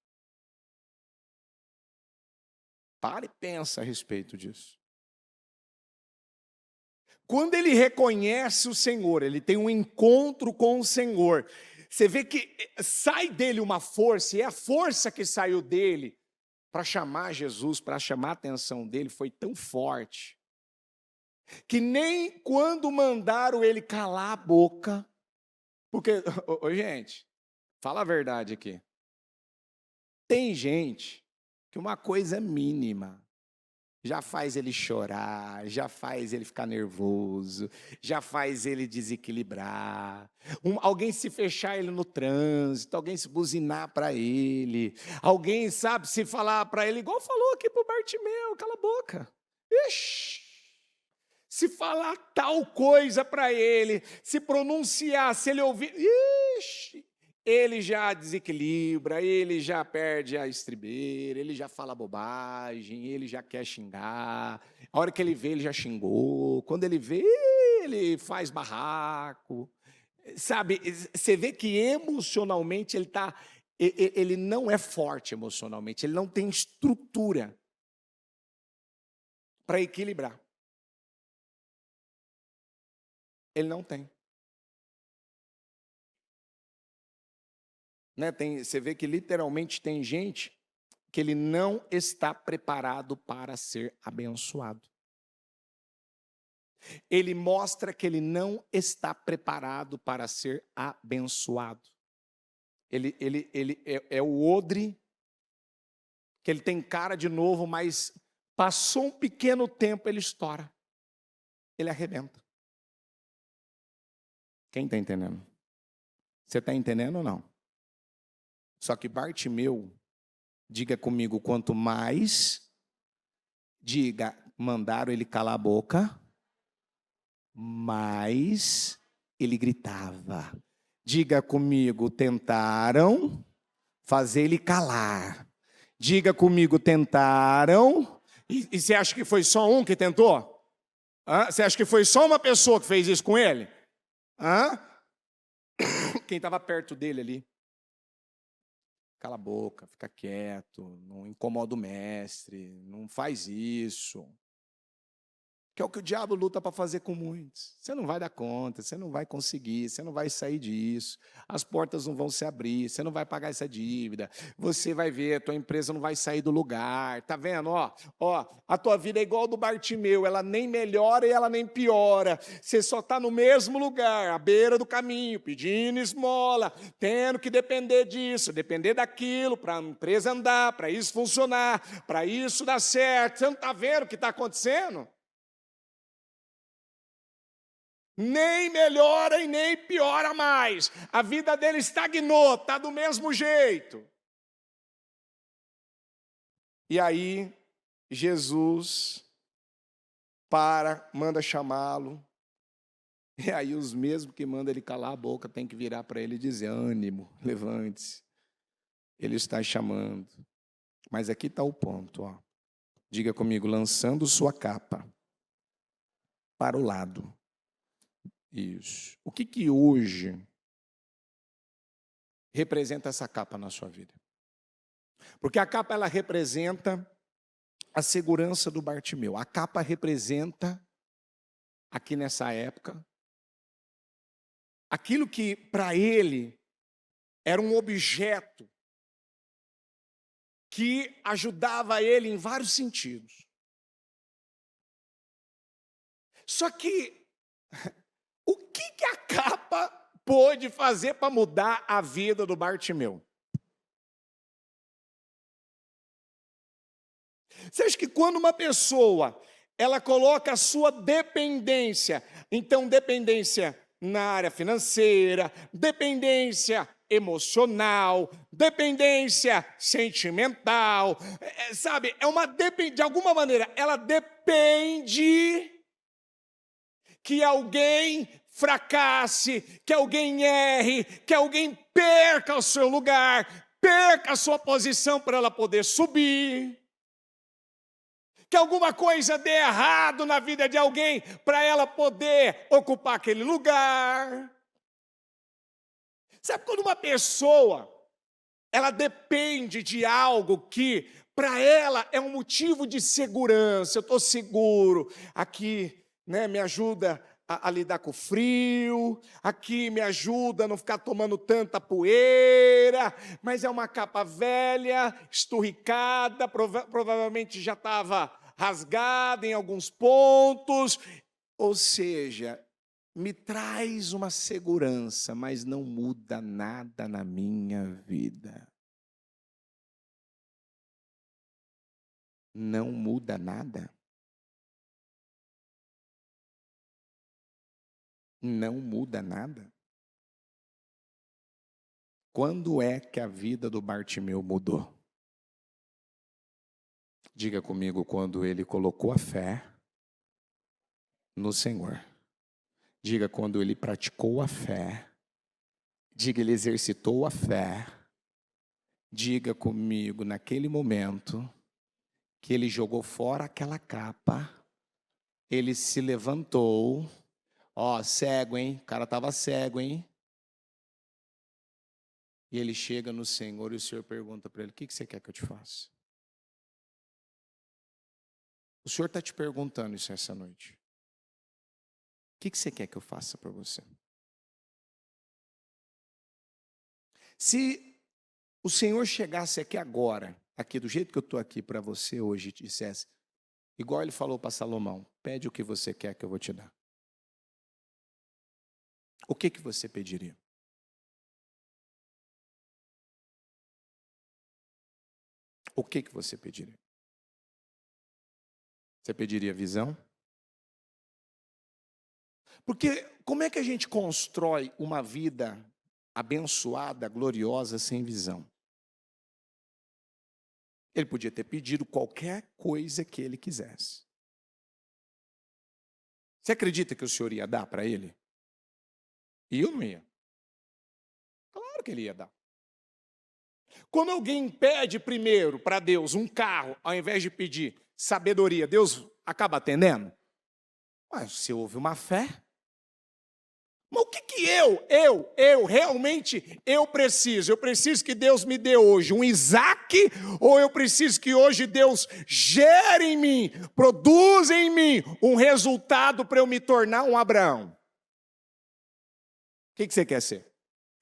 Para e pensa a respeito disso. Quando ele reconhece o Senhor, ele tem um encontro com o Senhor, você vê que sai dele uma força, e a força que saiu dele para chamar Jesus, para chamar a atenção dele, foi tão forte, que nem quando mandaram ele calar a boca, porque, gente, fala a verdade aqui, tem gente que uma coisa mínima já faz ele chorar, já faz ele ficar nervoso, já faz ele desequilibrar. Alguém se fechar ele no trânsito, alguém se buzinar para ele, alguém, sabe, se falar para ele, igual falou aqui para o Bartimeu, cala a boca. Ixi! Se falar tal coisa para ele, se pronunciar, se ele ouvir, ixi! Ele já desequilibra, ele já perde a estribeira, ele já fala bobagem, ele já quer xingar. A hora que ele vê, ele já xingou. Quando ele vê, ele faz barraco. Sabe, você vê que emocionalmente ele não é forte emocionalmente, ele não tem estrutura para equilibrar. Ele não tem. Né, você vê que literalmente tem gente que ele não está preparado para ser abençoado. Ele mostra que ele não está preparado para ser abençoado. Ele é o odre, que ele tem cara de novo, mas passou um pequeno tempo, ele estoura. Ele arrebenta. Quem está entendendo? Você está entendendo ou não? Só que Bartimeu, diga comigo, quanto mais, diga, mandaram ele calar a boca, mais ele gritava. Diga comigo, tentaram fazer ele calar. Diga comigo, tentaram. E você acha que foi só um que tentou? Você acha que foi só uma pessoa que fez isso com ele? Quem estava perto dele ali. Cala a boca, fica quieto, não incomoda o mestre, não faz isso. que é o que o diabo luta para fazer com muitos. Você não vai dar conta, você não vai conseguir, você não vai sair disso, as portas não vão se abrir, você não vai pagar essa dívida, você vai ver, a tua empresa não vai sair do lugar, tá vendo? A tua vida é igual a do Bartimeu, ela nem melhora e ela nem piora, você só está no mesmo lugar, à beira do caminho, pedindo esmola, tendo que depender disso, depender daquilo, para a empresa andar, para isso funcionar, para isso dar certo. Você não está vendo o que está acontecendo? Nem melhora e nem piora mais. A vida dele estagnou, está do mesmo jeito. E aí, Jesus manda chamá-lo. E aí, os mesmos que mandam ele calar a boca tem que virar para ele e dizer: ânimo, levante-se. Ele está chamando. Mas aqui está o ponto, ó. Diga comigo: lançando sua capa para o lado. Isso. O que hoje representa essa capa na sua vida? Porque a capa, ela representa a segurança do Bartimeu. A capa representa, aqui nessa época, aquilo que para ele era um objeto que ajudava ele em vários sentidos. Só que o que a capa pôde fazer para mudar a vida do Bartimeu? Você acha que quando uma pessoa, ela coloca a sua dependência, então dependência na área financeira, dependência emocional, dependência sentimental, sabe, de alguma maneira, ela depende que alguém fracasse, que alguém erre, que alguém perca o seu lugar, perca a sua posição para ela poder subir, que alguma coisa dê errado na vida de alguém para ela poder ocupar aquele lugar. Sabe quando uma pessoa, ela depende de algo que para ela é um motivo de segurança, eu estou seguro, aqui, né, me ajuda a lidar com o frio, aqui me ajuda a não ficar tomando tanta poeira, mas é uma capa velha, esturricada, provavelmente já estava rasgada em alguns pontos, ou seja, me traz uma segurança, mas não muda nada na minha vida. Não muda nada. Não muda nada. Quando é que a vida do Bartimeu mudou? Diga comigo: quando ele colocou a fé no Senhor. Diga: quando ele praticou a fé. Diga: ele exercitou a fé. Diga comigo: naquele momento que ele jogou fora aquela capa, ele se levantou. Cego, hein? O cara estava cego, hein? E ele chega no Senhor e o Senhor pergunta para ele: o que você quer que eu te faça? O Senhor está te perguntando isso essa noite. O que você quer que eu faça para você? Se o Senhor chegasse aqui agora, aqui do jeito que eu estou aqui para você hoje, e dissesse, igual ele falou para Salomão: pede o que você quer que eu vou te dar. O que você pediria? O que você pediria? Você pediria visão? Porque como é que a gente constrói uma vida abençoada, gloriosa, sem visão? Ele podia ter pedido qualquer coisa que ele quisesse. Você acredita que o Senhor ia dar para ele? E eu não ia. Claro que ele ia dar. Quando alguém pede primeiro para Deus um carro, ao invés de pedir sabedoria, Deus acaba atendendo? Mas se houve uma fé, Mas o que eu realmente, eu preciso? Eu preciso que Deus me dê hoje um Isaac, ou eu preciso que hoje Deus gere em mim, produza em mim um resultado para eu me tornar um Abraão? O que você quer ser?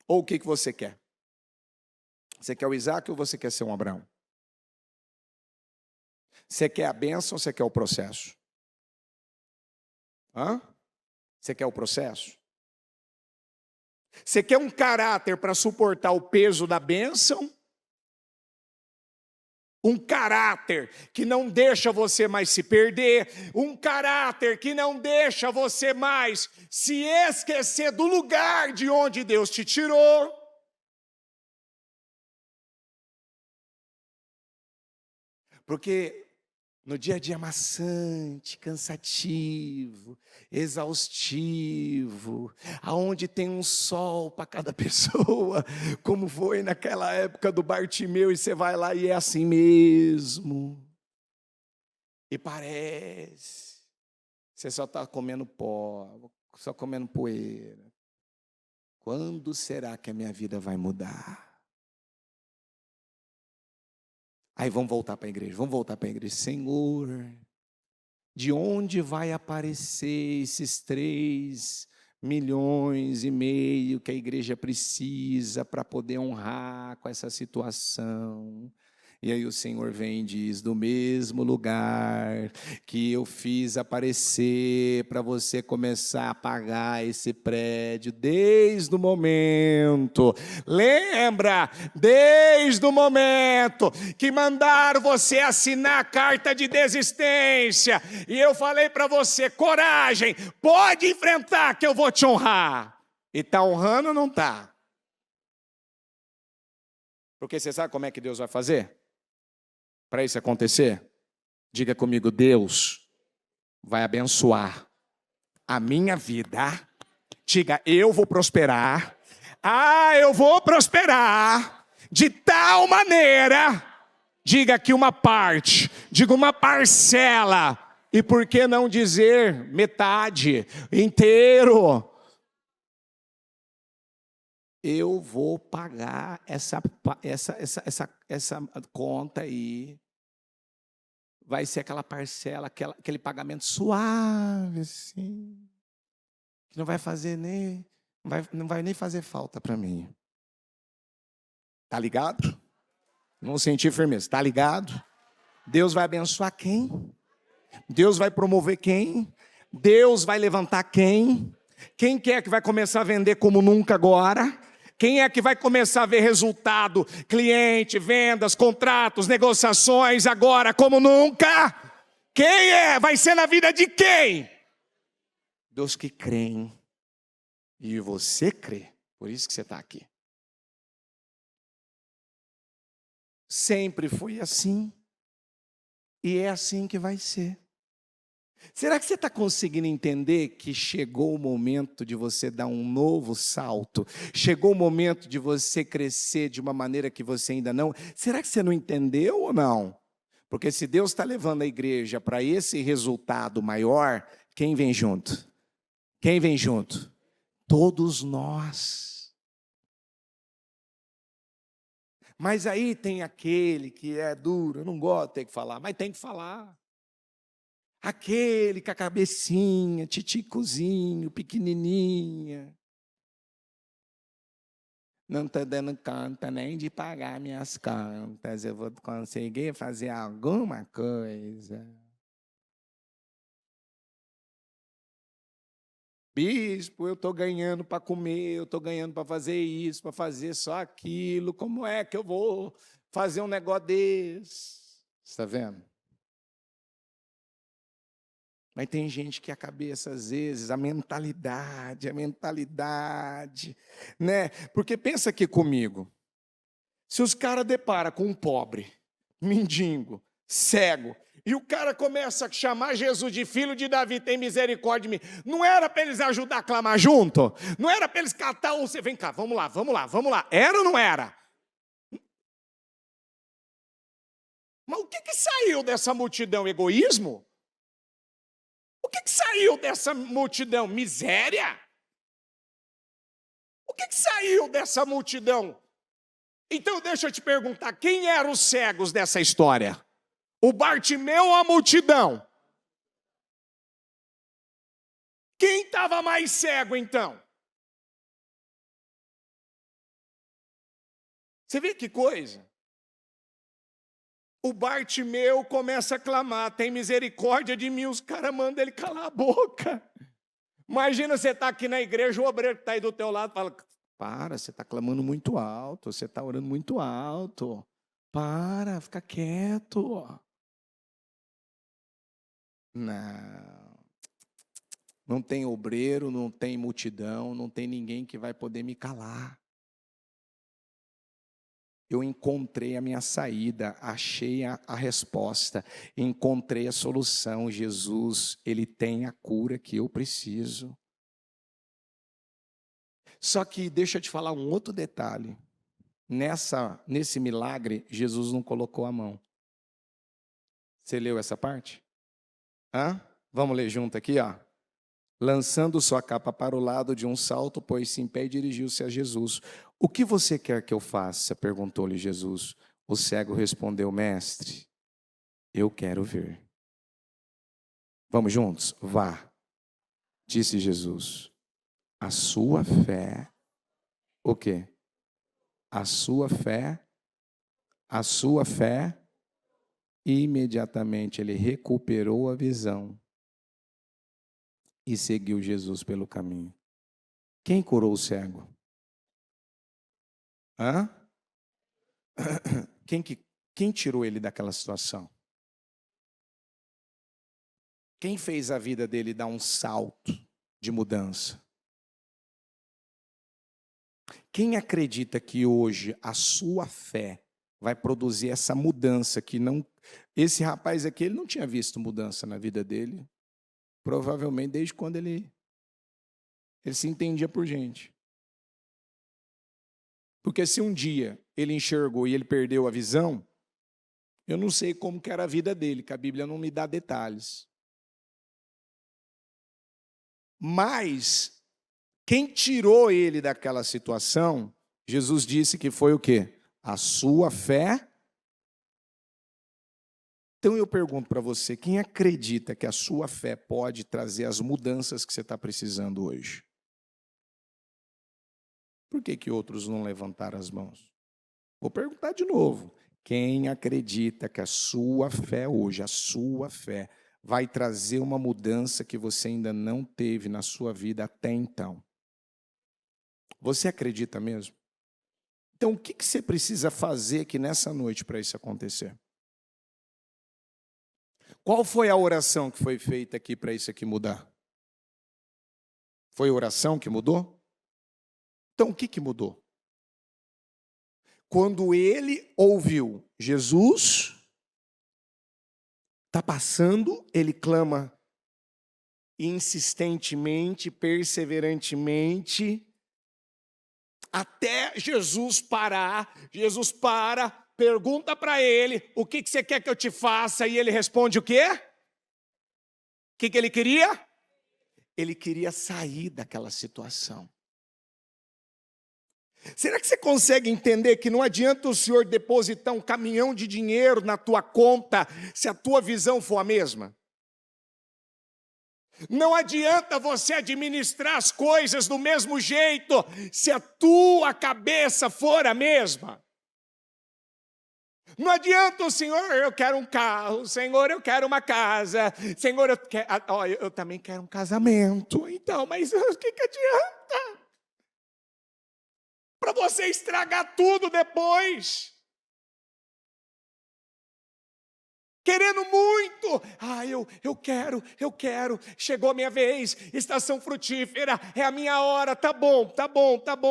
Ou o que você quer? Você quer o Isaac ou você quer ser um Abraão? Você quer a bênção ou você quer o processo? Hã? Você quer o processo? Você quer um caráter para suportar o peso da bênção? Um caráter que não deixa você mais se perder, um caráter que não deixa você mais se esquecer do lugar de onde Deus te tirou. Porque no dia a dia maçante, cansativo, exaustivo, aonde tem um sol para cada pessoa, como foi naquela época do Bartimeu, e você vai lá e é assim mesmo. E parece, você só está comendo pó, só comendo poeira. Quando será que a minha vida vai mudar? Aí vamos voltar para a igreja, Senhor, de onde vai aparecer esses 3,5 milhões que a igreja precisa para poder honrar com essa situação? E aí o Senhor vem e diz: do mesmo lugar que eu fiz aparecer para você começar a pagar esse prédio, desde o momento, lembra? Desde o momento que mandaram você assinar a carta de desistência, e eu falei para você: coragem, pode enfrentar que eu vou te honrar. E está honrando ou não está? Porque você sabe como é que Deus vai fazer? Para isso acontecer, diga comigo: Deus vai abençoar a minha vida. Diga: eu vou prosperar. Eu vou prosperar de tal maneira. Diga que uma parte, diga uma parcela. E por que não dizer metade, inteiro? Eu vou pagar essa conta aí. Vai ser aquela parcela, aquele pagamento suave, assim, que não vai fazer nem, não vai nem fazer falta para mim. Tá ligado? Não senti firmeza. Tá ligado? Deus vai abençoar quem? Deus vai promover quem? Deus vai levantar quem? Quem quer que vai começar a vender como nunca agora? Quem é que vai começar a ver resultado? Cliente, vendas, contratos, negociações agora como nunca? Quem é? Vai ser na vida de quem? Dos que creem. E você crê. Por isso que você está aqui. Sempre foi assim. E é assim que vai ser. Será que você está conseguindo entender que chegou o momento de você dar um novo salto? Chegou o momento de você crescer de uma maneira que você ainda não... Será que você não entendeu ou não? Porque se Deus está levando a igreja para esse resultado maior, quem vem junto? Quem vem junto? Todos nós. Mas aí tem aquele que é duro, eu não gosto de ter que falar, mas tem que falar. Aquele com a cabecinha, titicozinho, pequenininha. Não está dando conta nem de pagar minhas contas. Eu vou conseguir fazer alguma coisa. Bispo, eu estou ganhando para comer, eu estou ganhando para fazer isso, para fazer só aquilo. Como é que eu vou fazer um negócio desse? Está vendo? Mas tem gente que a cabeça, às vezes, a mentalidade, né? Porque pensa aqui comigo, se os caras deparam com um pobre, mendigo, cego, e o cara começa a chamar Jesus de filho de Davi, tem misericórdia de mim, não era para eles ajudar a clamar junto? Não era para eles catar um... Vem cá, vamos lá. Era ou não era? Mas o que saiu dessa multidão? Egoísmo? O que saiu dessa multidão? Miséria? O que saiu dessa multidão? Então deixa eu te perguntar, quem eram os cegos dessa história? O Bartimeu ou a multidão? Quem estava mais cego então? Você vê que coisa? O Bartimeu começa a clamar, tem misericórdia de mim, os caras mandam ele calar a boca. Imagina você estar aqui na igreja, o obreiro que está aí do teu lado fala, para, você está clamando muito alto, você está orando muito alto. Para, fica quieto. Não tem obreiro, não tem multidão, não tem ninguém que vai poder me calar. Eu encontrei a minha saída, achei a resposta, encontrei a solução. Jesus, Ele tem a cura que eu preciso. Só que deixa eu te falar um outro detalhe. Nesse milagre, Jesus não colocou a mão. Você leu essa parte? Vamos ler junto aqui, ó. Lançando sua capa para o lado de um salto, pôs-se em pé e dirigiu-se a Jesus. O que você quer que eu faça? Perguntou-lhe Jesus. O cego respondeu, mestre, eu quero ver. Vamos juntos? Vá, disse Jesus. A sua fé, o quê? A sua fé, imediatamente ele recuperou a visão e seguiu Jesus pelo caminho. Quem curou o cego? Quem tirou ele daquela situação? Quem fez a vida dele dar um salto de mudança? Quem acredita que hoje a sua fé vai produzir essa mudança que não... Esse rapaz aqui, ele não tinha visto mudança na vida dele, provavelmente desde quando ele se entendia por gente. Porque se um dia ele enxergou e ele perdeu a visão, eu não sei como que era a vida dele, que a Bíblia não me dá detalhes. Mas quem tirou ele daquela situação, Jesus disse que foi o quê? A sua fé. Então eu pergunto para você, quem acredita que a sua fé pode trazer as mudanças que você está precisando hoje? Por que outros não levantaram as mãos? Vou perguntar de novo. Quem acredita que a sua fé hoje, a sua fé, vai trazer uma mudança que você ainda não teve na sua vida até então? Você acredita mesmo? Então, o que você precisa fazer aqui nessa noite para isso acontecer? Qual foi a oração que foi feita aqui para isso aqui mudar? Foi a oração que mudou? Então, o que mudou? Quando ele ouviu Jesus está passando, ele clama insistentemente, perseverantemente, até Jesus parar. Jesus para, pergunta para ele, o que você quer que eu te faça? E ele responde o quê? O que ele queria? Ele queria sair daquela situação. Será que você consegue entender que não adianta o Senhor depositar um caminhão de dinheiro na tua conta se a tua visão for a mesma? Não adianta você administrar as coisas do mesmo jeito se a tua cabeça for a mesma. Não adianta o Senhor, eu quero um carro, Senhor, eu quero uma casa, Senhor, eu também quero um casamento. Então, mas o que adianta? Para você estragar tudo depois. Querendo muito. Eu quero. Chegou a minha vez, estação frutífera, é a minha hora, tá bom.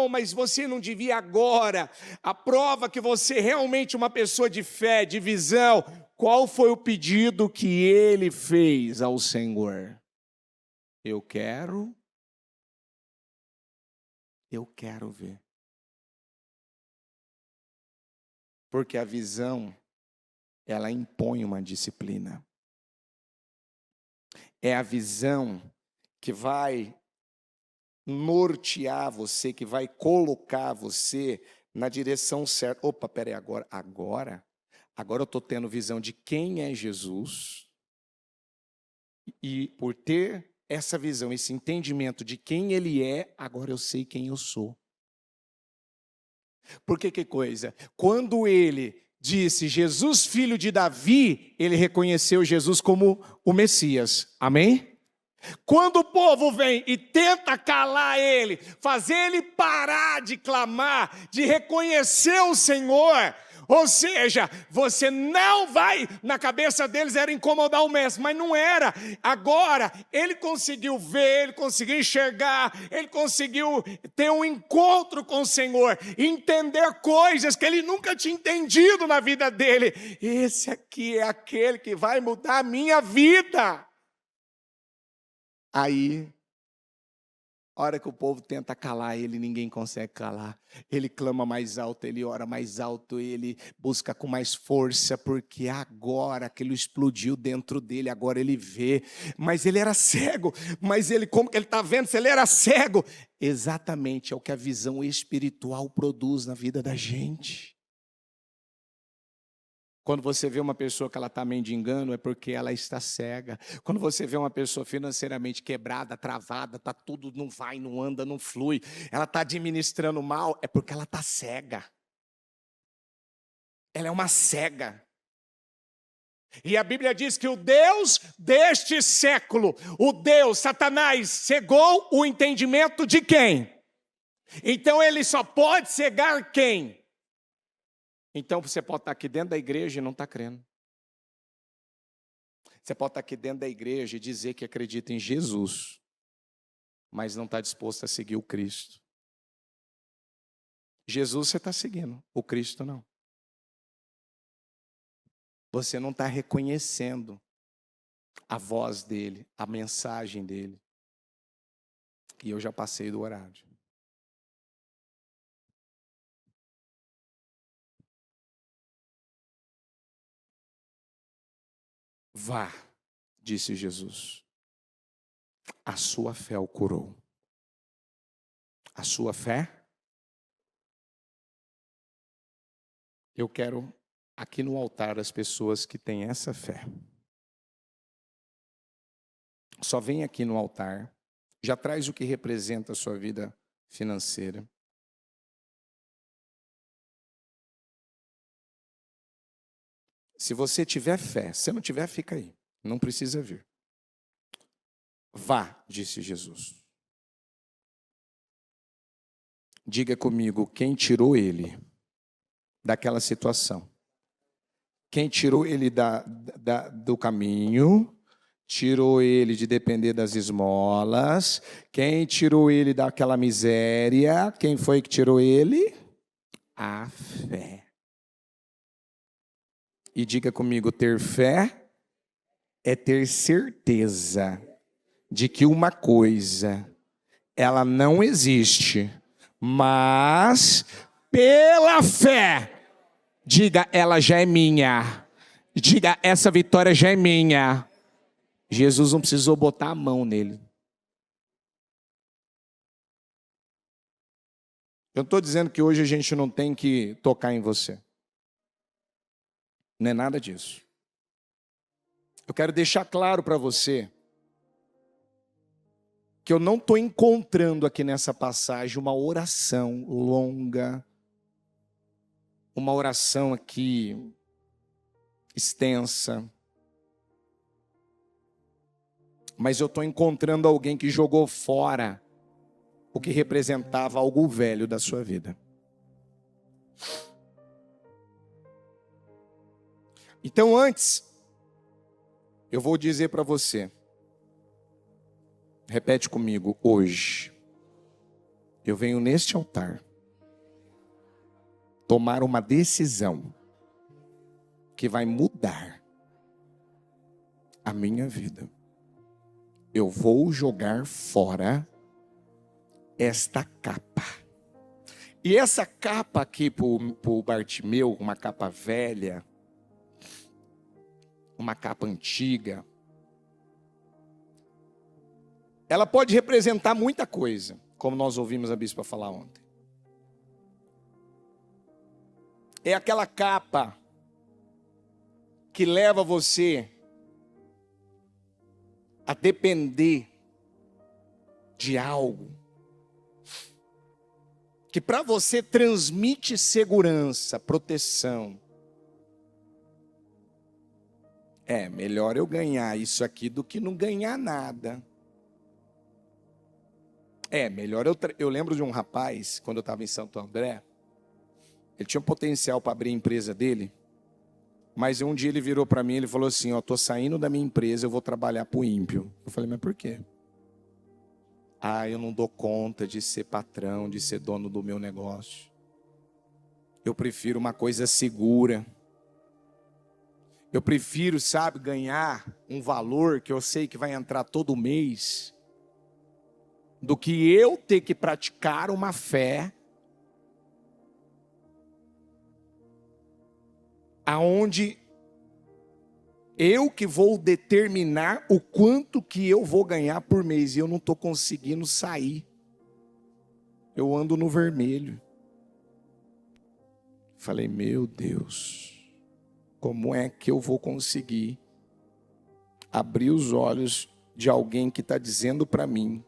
Mas você não devia agora. A prova que você é realmente uma pessoa de fé, de visão. Qual foi o pedido que ele fez ao Senhor? Eu quero ver. Porque a visão, ela impõe uma disciplina. É a visão que vai nortear você, que vai colocar você na direção certa. Opa, peraí, agora eu estou tendo visão de quem é Jesus. E por ter essa visão, esse entendimento de quem Ele é, agora eu sei quem eu sou. Porque que coisa? Quando ele disse Jesus, filho de Davi, ele reconheceu Jesus como o Messias. Amém? Quando o povo vem e tenta calar ele, fazer ele parar de clamar, de reconhecer o Senhor, ou seja, você não vai, na cabeça deles era incomodar o mestre, mas não era. Agora, ele conseguiu ver, ele conseguiu enxergar, ele conseguiu ter um encontro com o Senhor, entender coisas que ele nunca tinha entendido na vida dele. Esse aqui é aquele que vai mudar a minha vida. Aí, a hora que o povo tenta calar ele, ninguém consegue calar. Ele clama mais alto, ele ora mais alto, ele busca com mais força, porque agora aquilo explodiu dentro dele, agora ele vê. Mas ele era cego, mas ele, como que ele está vendo se ele era cego? Exatamente, é o que a visão espiritual produz na vida da gente. Quando você vê uma pessoa que ela está mendigando, é porque ela está cega. Quando você vê uma pessoa financeiramente quebrada, travada, tá tudo, não vai, não anda, não flui, ela está administrando mal, é porque ela está cega. Ela é uma cega. E a Bíblia diz que o Deus deste século, o Deus, Satanás, cegou o entendimento de quem? Então ele só pode cegar quem? Então você pode estar aqui dentro da igreja e não estar crendo. Você pode estar aqui dentro da igreja e dizer que acredita em Jesus, mas não está disposto a seguir o Cristo. Jesus você está seguindo, o Cristo não. Você não está reconhecendo a voz dele, a mensagem dele. E eu já passei do horário. Vá, disse Jesus. A sua fé o curou. A sua fé? Eu quero aqui no altar as pessoas que têm essa fé. Só vem aqui no altar, já traz o que representa a sua vida financeira. Se você tiver fé, se não tiver, fica aí. Não precisa vir. Vá, disse Jesus. Diga comigo, quem tirou ele daquela situação? Quem tirou ele do caminho? Tirou ele de depender das esmolas? Quem tirou ele daquela miséria? Quem foi que tirou ele? A fé. E diga comigo, ter fé é ter certeza de que uma coisa, ela não existe, mas pela fé, diga, ela já é minha. Diga, essa vitória já é minha. Jesus não precisou botar a mão nele. Eu não estou dizendo que hoje a gente não tem que tocar em você. Não é nada disso. Eu quero deixar claro para você que eu não estou encontrando aqui nessa passagem uma oração longa, uma oração aqui extensa, mas eu estou encontrando alguém que jogou fora o que representava algo velho da sua vida. Então antes, eu vou dizer para você, repete comigo, hoje, eu venho neste altar tomar uma decisão que vai mudar a minha vida. Eu vou jogar fora esta capa. E essa capa aqui para o Bartimeu, uma capa velha, uma capa antiga, ela pode representar muita coisa. como nós ouvimos a bispa falar ontem. É aquela capa que leva você a depender de algo que para você transmite segurança, proteção. É melhor eu ganhar isso aqui do que não ganhar nada. É melhor eu lembro de um rapaz, quando eu estava em Santo André, ele tinha um potencial para abrir a empresa dele, mas um dia ele virou para mim e ele falou assim, ó, tô saindo da minha empresa, eu vou trabalhar para o ímpio. Eu falei, mas por quê? Ah, eu não dou conta de ser patrão, de ser dono do meu negócio. Eu prefiro uma coisa segura. Eu prefiro, sabe, ganhar um valor que eu sei que vai entrar todo mês, do que eu ter que praticar uma fé aonde eu que vou determinar o quanto que eu vou ganhar por mês e eu não estou conseguindo sair. Eu ando no vermelho. Falei, meu Deus, como é que eu vou conseguir abrir os olhos de alguém que está dizendo para mim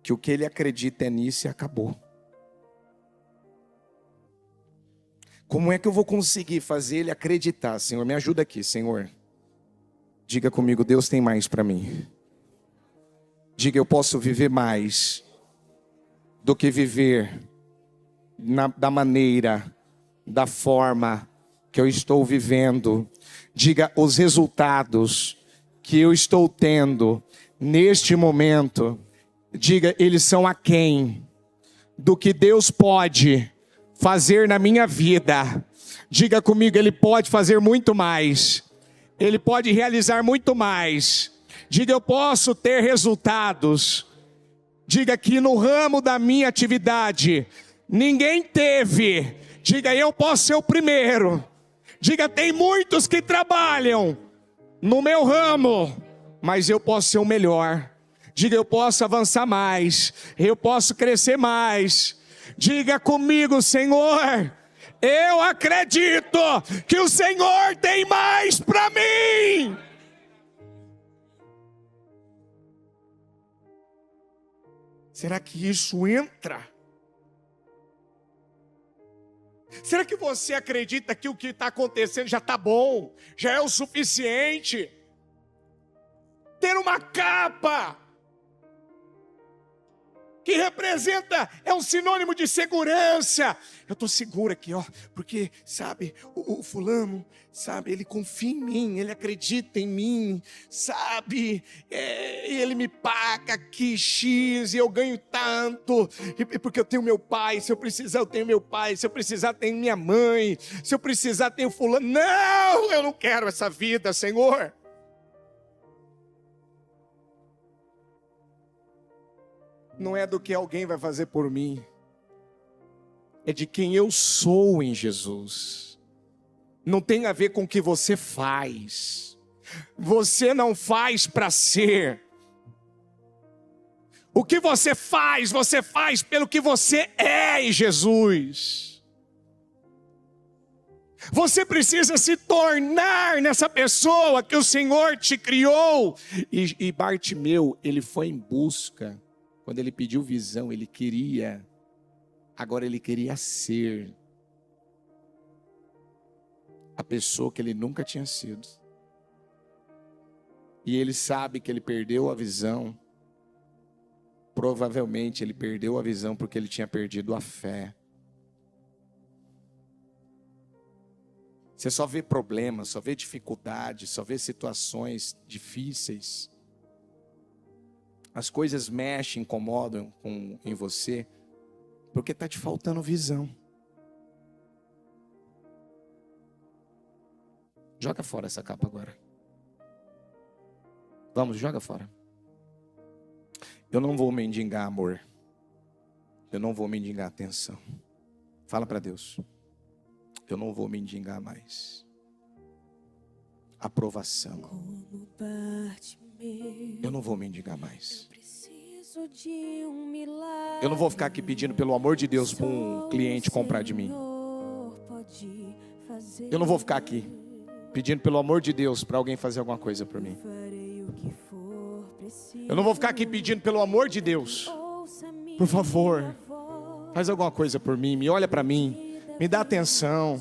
que o que ele acredita é nisso e acabou? Como é que eu vou conseguir fazer ele acreditar? Senhor, me ajuda aqui, Senhor. Diga comigo, Deus tem mais para mim. Diga, eu posso viver mais do que viver da maneira, da forma que eu estou vivendo. Diga, os resultados que eu estou tendo neste momento, diga, eles são aquém do que Deus pode fazer na minha vida. Diga comigo, Ele pode fazer muito mais. Ele pode realizar muito mais. Diga, eu posso ter resultados. Diga que no ramo da minha atividade, ninguém teve. Diga, eu posso ser o primeiro. Diga, tem muitos que trabalham no meu ramo, mas eu posso ser o melhor. Diga, eu posso avançar mais. Eu posso crescer mais. Diga comigo, Senhor, eu acredito que o Senhor tem mais para mim. Será que isso entra? Será que você acredita que o que está acontecendo já está bom? Já é o suficiente? Ter uma capa que representa, é um sinônimo de segurança. Eu estou seguro aqui, ó, porque, sabe, o fulano, sabe, ele confia em mim, ele acredita em mim, sabe, ele me paga aqui X e eu ganho tanto, e porque eu tenho meu pai, se eu precisar eu tenho meu pai, se eu precisar tenho minha mãe, se eu precisar tenho fulano. Não, eu não quero essa vida, Senhor. Não é do que alguém vai fazer por mim, é de quem eu sou em Jesus. Não tem a ver com o que você faz. Você não faz para ser. O que você faz pelo que você é em Jesus. Você precisa se tornar nessa pessoa que o Senhor te criou. E Bartimeu, ele foi em busca. Quando ele pediu visão, ele queria. Agora ele queria ser a pessoa que ele nunca tinha sido. E ele sabe que ele perdeu a visão. Provavelmente ele perdeu a visão porque ele tinha perdido a fé. Você só vê problemas, só vê dificuldades, só vê situações difíceis. As coisas mexem, incomodam em você, porque está te faltando visão. Joga fora essa capa agora. Vamos, joga fora. Eu não vou mendigar amor. Eu não vou mendigar atenção. Fala para Deus. Eu não vou mendigar mais aprovação. Eu não vou mendigar mais. Eu não vou ficar aqui pedindo pelo amor de Deus para um cliente comprar de mim. Eu não vou ficar aqui pedindo pelo amor de Deus para alguém fazer alguma coisa por mim. Eu não vou ficar aqui pedindo pelo amor de Deus, por favor, faz alguma coisa por mim, me olha para mim, me dá atenção.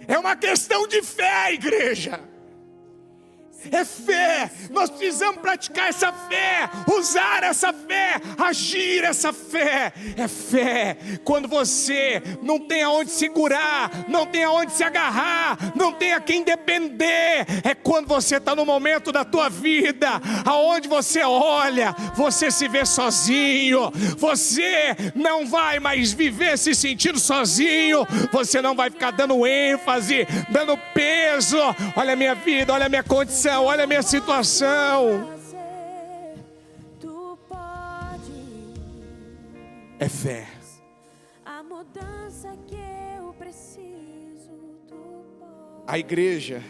É uma questão de fé, igreja. É fé, nós precisamos praticar essa fé, usar essa fé, agir essa fé. É fé, quando você não tem aonde segurar, não tem aonde se agarrar, não tem a quem depender. É quando você está no momento da tua vida, aonde você olha, você se vê sozinho, você não vai mais viver se sentindo sozinho, você não vai ficar dando ênfase, dando peso. Olha a minha vida, olha a minha condição, olha a minha situação. É fé. A igreja,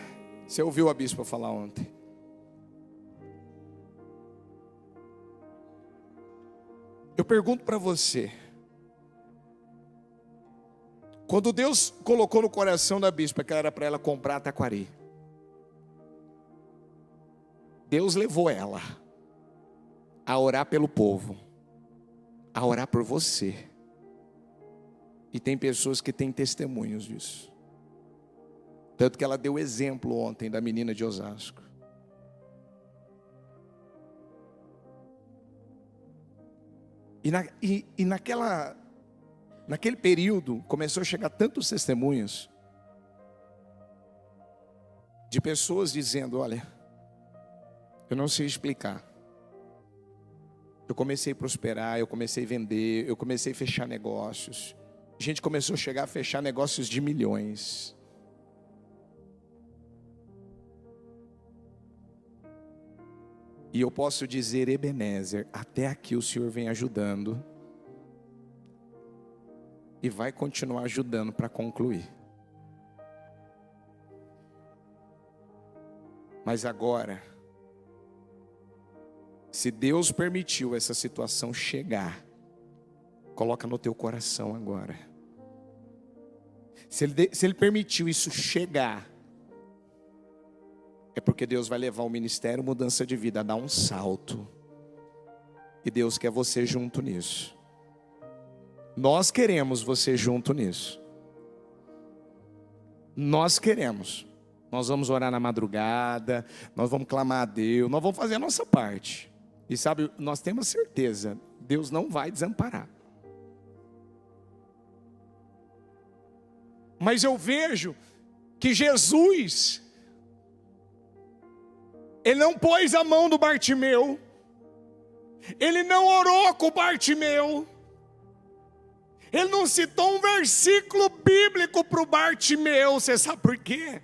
você ouviu a bispa falar ontem. Eu pergunto para você, quando Deus colocou no coração da bispa que era para ela comprar taquari, Deus levou ela a orar pelo povo, a orar por você. E tem pessoas que têm testemunhos disso. Tanto que ela deu exemplo ontem da menina de Osasco. Naquele período começou a chegar tantos testemunhos de pessoas dizendo: olha, eu não sei explicar. Eu comecei a prosperar, eu comecei a vender, eu comecei a fechar negócios. A gente começou a chegar a fechar negócios de milhões. E eu posso dizer, Ebenezer, até aqui o Senhor vem ajudando. E vai continuar ajudando para concluir. Mas agora, se Deus permitiu essa situação chegar, coloca no teu coração agora. Se Ele permitiu isso chegar, é porque Deus vai levar o ministério Mudança de Vida a dar um salto. E Deus quer você junto nisso. Nós queremos você junto nisso. Nós queremos. Nós vamos orar na madrugada, nós vamos clamar a Deus, nós vamos fazer a nossa parte. E sabe, nós temos certeza, Deus não vai desamparar. Mas eu vejo que Jesus, Ele não pôs a mão no Bartimeu, Ele não orou com o Bartimeu, Ele não citou um versículo bíblico para o Bartimeu. Você sabe por quê?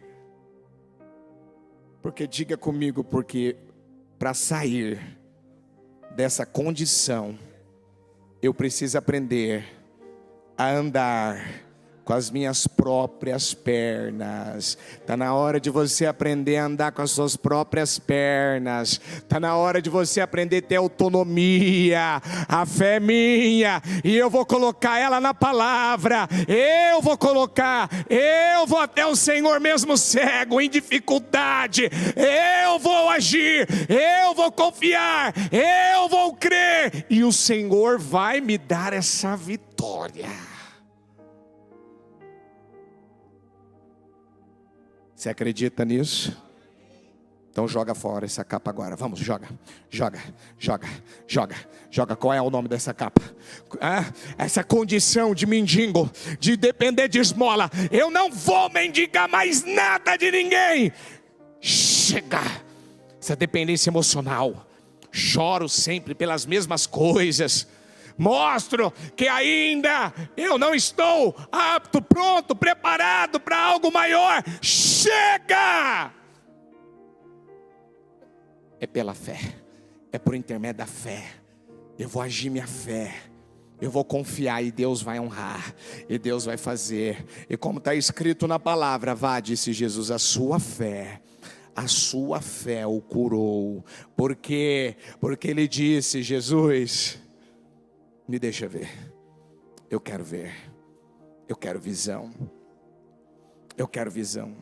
Porque, diga comigo, porque para sair dessa condição, eu preciso aprender a andar com as minhas próprias pernas. Está na hora de você aprender a andar com as suas próprias pernas. Está na hora de você aprender a ter autonomia. A fé é minha e eu vou colocar ela na palavra. Eu vou até o Senhor mesmo cego, em dificuldade. Eu vou agir, eu vou confiar, eu vou crer. E o Senhor vai me dar essa vitória. Você acredita nisso? Então joga fora essa capa agora. Vamos, joga. Qual é o nome dessa capa? Essa condição de mendigo, de depender de esmola. Eu não vou mendigar mais nada de ninguém. Chega. Essa dependência emocional. Choro sempre pelas mesmas coisas. Mostro que ainda eu não estou apto, pronto, preparado para algo maior. Chega! É pela fé, é por intermédio da fé. Eu vou agir minha fé, eu vou confiar e Deus vai honrar, e Deus vai fazer. E como está escrito na palavra, vá, disse Jesus, a sua fé a sua fé o curou. Porque ele disse: Jesus, me deixa ver. Eu quero ver. Eu quero visão. Eu quero visão.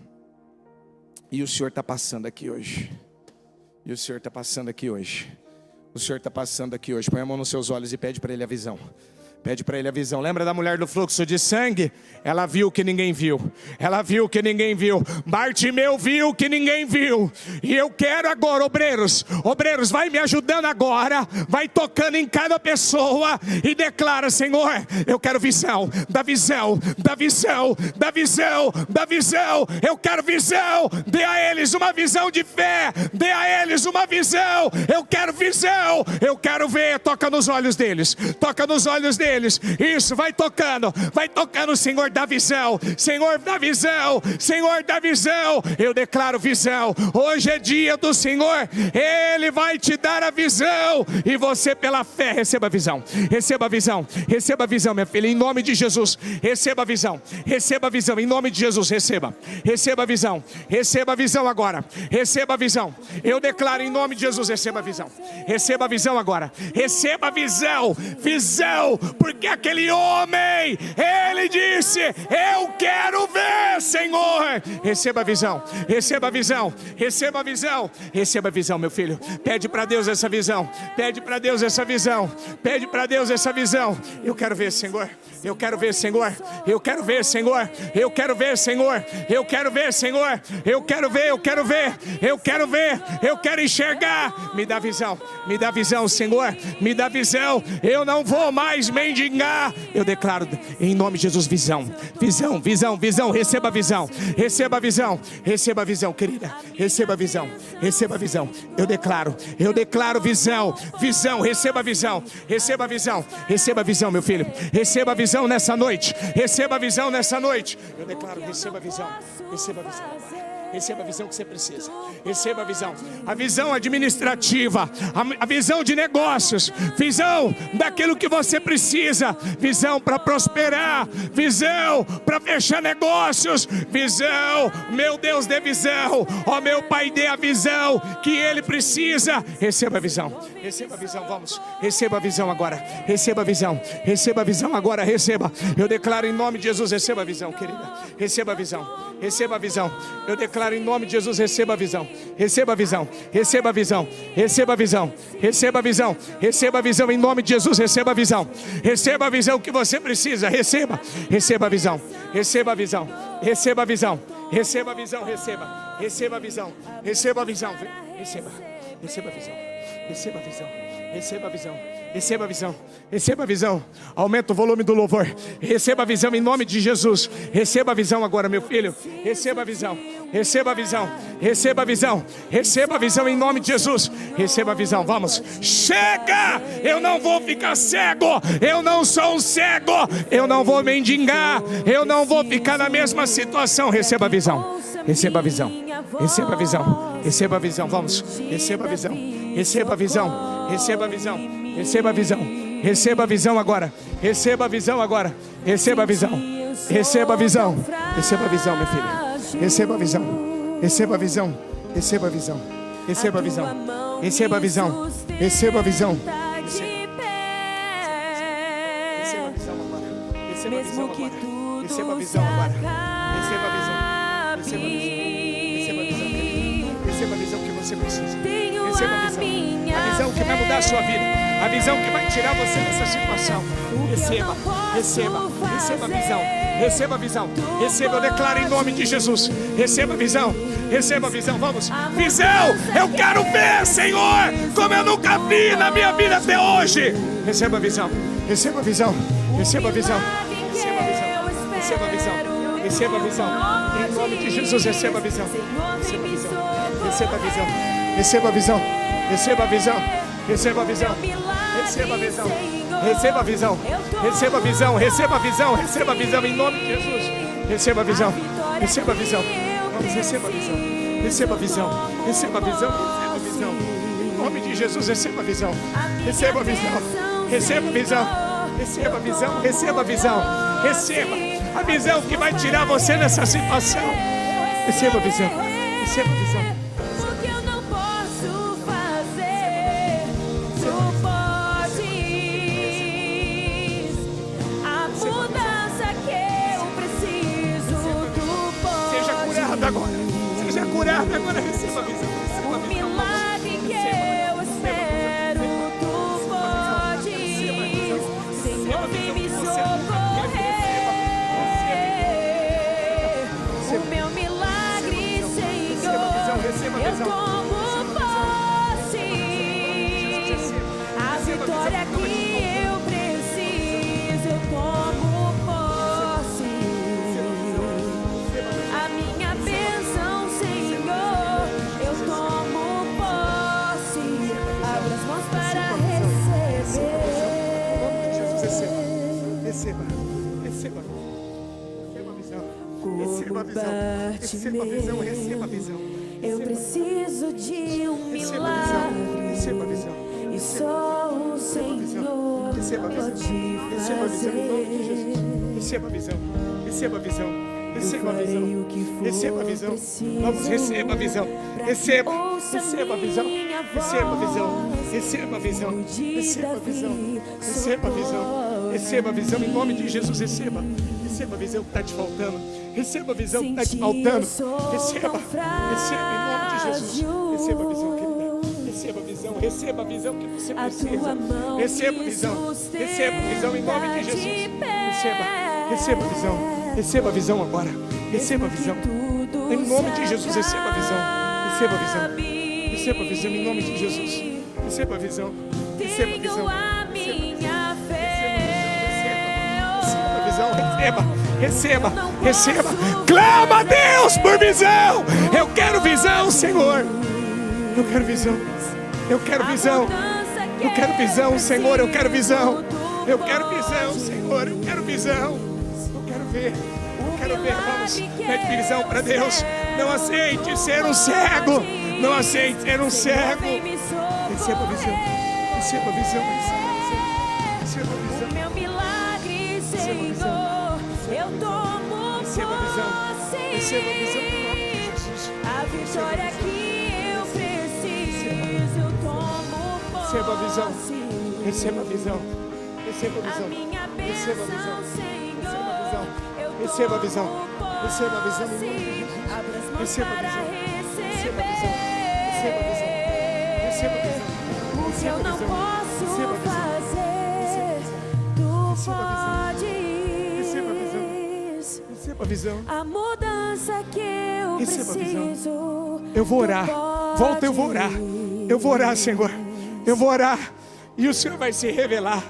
E o Senhor está passando aqui hoje. E o Senhor está passando aqui hoje. O Senhor está passando aqui hoje. Põe a mão nos seus olhos e pede para Ele a visão. Pede para Ele a visão. Lembra da mulher do fluxo de sangue? Ela viu que ninguém viu. Ela viu que ninguém viu. Bartimeu viu que ninguém viu. E eu quero agora, obreiros, vai me ajudando agora. Vai tocando em cada pessoa e declara: Senhor, eu quero visão. Da visão, da visão, da visão, da visão. Eu quero visão. Dê a eles uma visão de fé. Dê a eles uma visão. Eu quero visão. Eu quero ver. Toca nos olhos deles. Toca nos olhos deles. Isso, vai tocando, Senhor, dá visão, Senhor, dá visão, Senhor, dá visão. Eu declaro visão. Hoje é dia do Senhor. Ele vai te dar a visão e você, pela fé, receba a visão. Receba a visão, receba a visão, minha filha, em nome de Jesus. Receba a visão, receba a visão, em nome de Jesus. Receba a visão, receba a visão agora. Receba a visão. Eu declaro em nome de Jesus, receba a visão. Receba a visão agora. Receba a visão, visão. Porque aquele homem, ele disse: eu quero ver, Senhor. Receba a visão, receba a visão, receba a visão. Receba a visão, meu filho. Pede para Deus essa visão. Pede para Deus essa visão. Pede para Deus essa visão. Eu quero ver, Senhor. Eu quero ver, Senhor. Eu quero ver, Senhor. Eu quero ver, Senhor. Eu quero ver, Senhor. Eu quero ver, eu quero ver. Eu quero ver, eu quero enxergar. Me dá visão, me dá visão, Senhor. Me dá visão. Eu não vou mais mendigar. Eu declaro em nome de Jesus visão, visão, visão, visão. Receba a visão, receba a visão, receba a visão, querida. Receba a visão, receba a visão. Eu declaro visão, visão. Receba a visão, receba a visão, receba a visão, meu filho. Receba a visão nessa noite, receba a visão nessa noite. Eu declaro, receba a visão, receba a visão. Receba a visão que você precisa. Receba a visão. A visão administrativa. A visão de negócios. Visão daquilo que você precisa. Visão para prosperar. Visão para fechar negócios. Visão. Meu Deus, dê visão. Ó meu Pai, dê a visão que Ele precisa. Receba a visão. Receba a visão. Vamos. Receba a visão agora. Receba a visão. Receba a visão agora. Receba. Eu declaro em nome de Jesus. Receba a visão, querida. Receba a visão. Receba a visão. Eu declaro em nome de Jesus, receba a visão. Receba a visão. Receba a visão. Receba a visão. Receba a visão. Receba a visão em nome de Jesus. Receba a visão. Receba a visão que você precisa. Receba. Receba a visão. Receba a visão. Receba a visão. Receba a visão. Receba. Receba a visão. Receba a visão. Receba. Receba a visão. Receba a visão. Receba a visão. Receba a visão. Receba a visão. Aumenta o volume do louvor. Receba a visão em nome de Jesus. Receba a visão agora, meu filho. Receba a visão. Receba a visão. Receba a visão. Receba a visão em nome de Jesus. Receba a visão. Vamos. Chega! Eu não vou ficar cego. Eu não sou um cego. Eu não vou mendigar. Eu não vou ficar na mesma situação. Receba a visão. Receba a visão. Receba a visão. Receba a visão. Vamos. Receba a visão. Receba a visão. Receba a visão. Receba a visão. Receba a visão agora. Receba a visão agora. Receba a visão. Receba a visão. Receba a visão, meu filho. Receba a visão. Receba a visão. Receba a visão. Receba a visão. Receba a visão. Receba a visão. Receba a visão agora. Receba a visão agora. Receba a visão agora. Receba a visão. Receba a visão. Receba a visão que você precisa. Receba a visão. A visão que vai mudar a sua vida. A visão que vai tirar você dessa situação. Receba, receba, receba a visão. Receba a visão. Receba, eu declaro em nome de Jesus. Receba a visão. Receba a visão, vamos. Visão, eu quero ver, Senhor, como eu nunca vi na minha vida até hoje. Receba a visão. Receba a visão. Receba a visão. Receba a visão. Receba a visão. Receba a visão. Em nome de Jesus, receba a visão. Receba a visão. Receba a visão. Receba a visão. Receba a visão. Receba a visão. Receba a visão. Receba a visão. Receba a visão. Receba a visão. Receba a visão em nome de Jesus. Receba a visão. Receba a visão. Vamos, receba a visão. Receba a visão. Receba a visão. Receba a visão. Em nome de Jesus, receba a visão. Receba a visão. Receba a visão. Receba a visão. Receba a visão. Receba a visão que vai tirar você dessa situação. Receba a visão. Receba a visão. curado agora. Seja curado agora. Receba a visão. Receba a visão. Milagre que eu espero, tu podes, Senhor, vem me socorrer. O meu milagre, Senhor, eu tomo posse. A vitória que eu preciso, eu tomo posse. A minha bênção, Senhor, eu tomo posse. Abra as mãos para receber. Receba a visão. Receba a visão. Receba a visão. Receba a visão. Eu preciso de um milagre. Receba a visão. E só o Senhor Receba a visão. pode Receba a visão em nome de Jesus. fazer. Receba a visão. Receba a visão. Receba a Eu visão. farei o que for Receba a visão. preciso. Vamos, receba a visão. Receba. Ouça Receba a visão. minha Receba a visão. voz. Receba a visão. Como de Receba a visão. Davi, Receba a visão. socorre. Receba a visão em nome de Jesus. Receba. Receba a visão que está te faltando. Receba a visão que está te Senti, faltando. eu sou Receba. tão Receba em nome de Jesus. frágil. Receba a visão, querida. Receba a visão. Receba a visão que você A precisa. tua mão Receba a me visão. sustenta Receba a visão em nome de Jesus. de pé. Receba. Receba a visão. Receba a visão agora. Receba a visão. Em nome de Jesus, receba a visão. Receba a visão. Receba a visão em nome de Jesus. Receba a visão. Receba a visão. Tenho a minha fé. Receba a visão. Receba. Receba. Clama a Deus por visão. Eu quero visão, Senhor. Eu quero visão. Eu quero visão. Eu quero visão, Senhor. Eu quero visão. Eu quero visão, Senhor. Eu quero visão. Eu quero ver. Eu quero ver. Vamos. Pede visão para Deus. Não aceite ser um cego. Não aceite ser um cego. Receba a visão. Receba a visão. Receba a visão. Meu milagre, Senhor, eu tomo Receba a visão. Receba a visão em nome de posse. Jesus. A vitória que eu preciso, eu tomo posse. Receba a visão. Receba a visão. Receba a A visão. minha Receba a visão. bênção, Senhor, eu Receba a visão. tomo Receba a visão em nome de posse. Jesus. Abra as mãos Receba a para visão. receber. Receba a visão. Receba a visão. Receba a visão. O que eu não Receba a posso visão. fazer, tu Receba a Receba a visão. podes. Receba a visão. A mudança que eu Receba a visão. preciso. Eu vou orar. tu Volta, eu vou orar. Eu vou orar, Senhor. Eu vou orar. E o Senhor vai se revelar.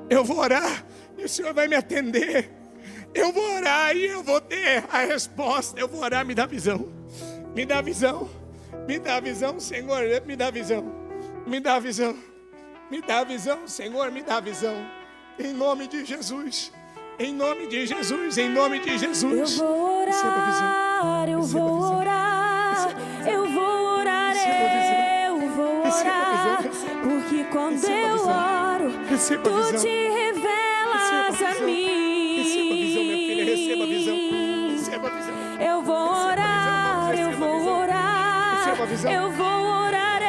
Eu vou orar. E o Senhor vai me atender. Eu vou orar e eu vou ter a resposta. Eu vou orar, me dá visão. Me dá visão. Me dá visão, Senhor. Me dá visão. Me dá visão. Me dá visão, Senhor. Me dá visão. Em nome de Jesus. Em nome de Jesus. Em nome de Eu Jesus. vou Receba a visão. orar, eu Receba a vou visão. orar, Receba a visão. eu vou orar, Receba a visão. eu vou Receba a visão. orar, Receba. porque quando Receba a eu visão. oro, Receba a tu visão. te revelas Receba a a visão. mim. Receba a visão, minha filha. Receba a visão. Receba a visão. Eu vou Receba a visão. orar, eu Receba a vou visão. orar, Receba a visão. eu vou orar,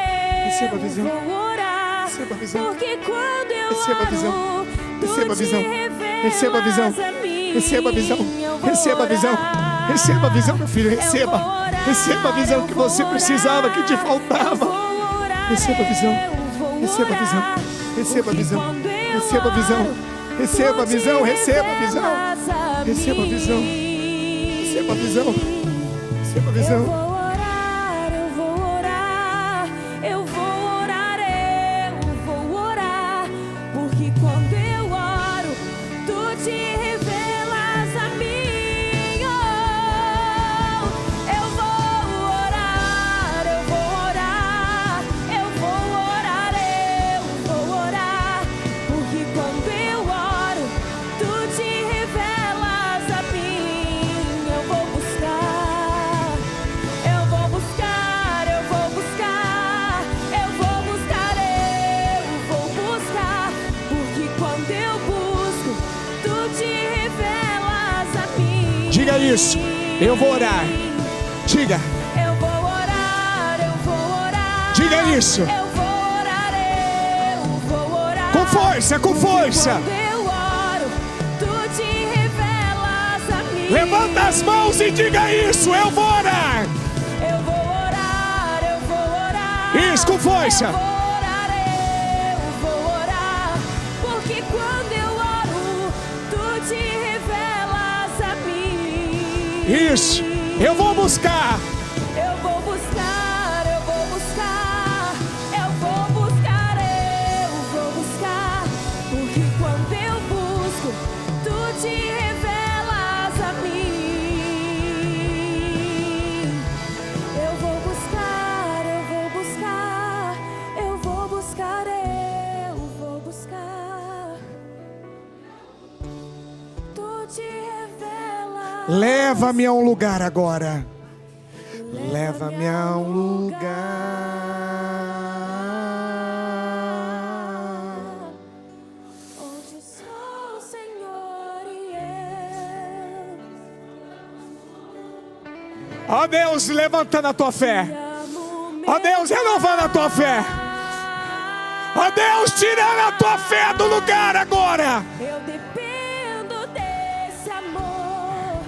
Receba a eu visão. vou orar, Receba a visão. porque quando eu Receba a visão. oro, tu Receba a visão. te revelas Receba a visão. a mim. Receba a visão. Eu vou Receba a visão. orar. Receba a visão, meu filho. Eu vou Receba. orar, Receba a visão eu que vou você precisava, que te orar, faltava. eu vou orar, Receba a visão. eu vou Receba a visão. orar, Receba a porque visão. quando eu Receba a visão. oro, Receba a tu visão. te Receba a visão. revelas a Receba a visão. mim. Receba a visão. Receba a Eu visão. vou orar, eu vou orar, eu vou orar, eu vou orar, porque quando eu oro, tu te revelas a mim. Oh, eu vou orar, eu vou orar, eu vou orar, eu vou orar, porque quando eu oro, tu te revelas a mim. Eu vou buscar, eu vou buscar, eu vou buscar, eu vou buscar, eu vou buscar, porque quando eu busco, tu te revelas a mim. Diga isso. Eu vou orar. Diga. Eu vou orar, eu vou orar. Diga isso. Eu vou orar, eu vou orar. Com força, com força. Quando eu oro, tu te revelas a mim. Levanta as mãos e diga isso. Eu vou orar. força. Eu vou orar, porque quando eu oro, tu te revelas a mim. Isso, eu vou buscar. Eu vou buscar, eu vou buscar, eu vou buscar, eu vou buscar, porque quando eu busco, tu te revelas a mim. Eu vou buscar, eu vou buscar, eu vou buscar, eu vou buscar. Tu te revelas. Leva-me a um lugar agora. Leva-me a um lugar onde só o Senhor e eu. Ó Deus, levantando a tua fé. Ó Deus, renovando a tua fé. Ó Deus, tirando a tua fé do lugar agora. Eu dependo desse amor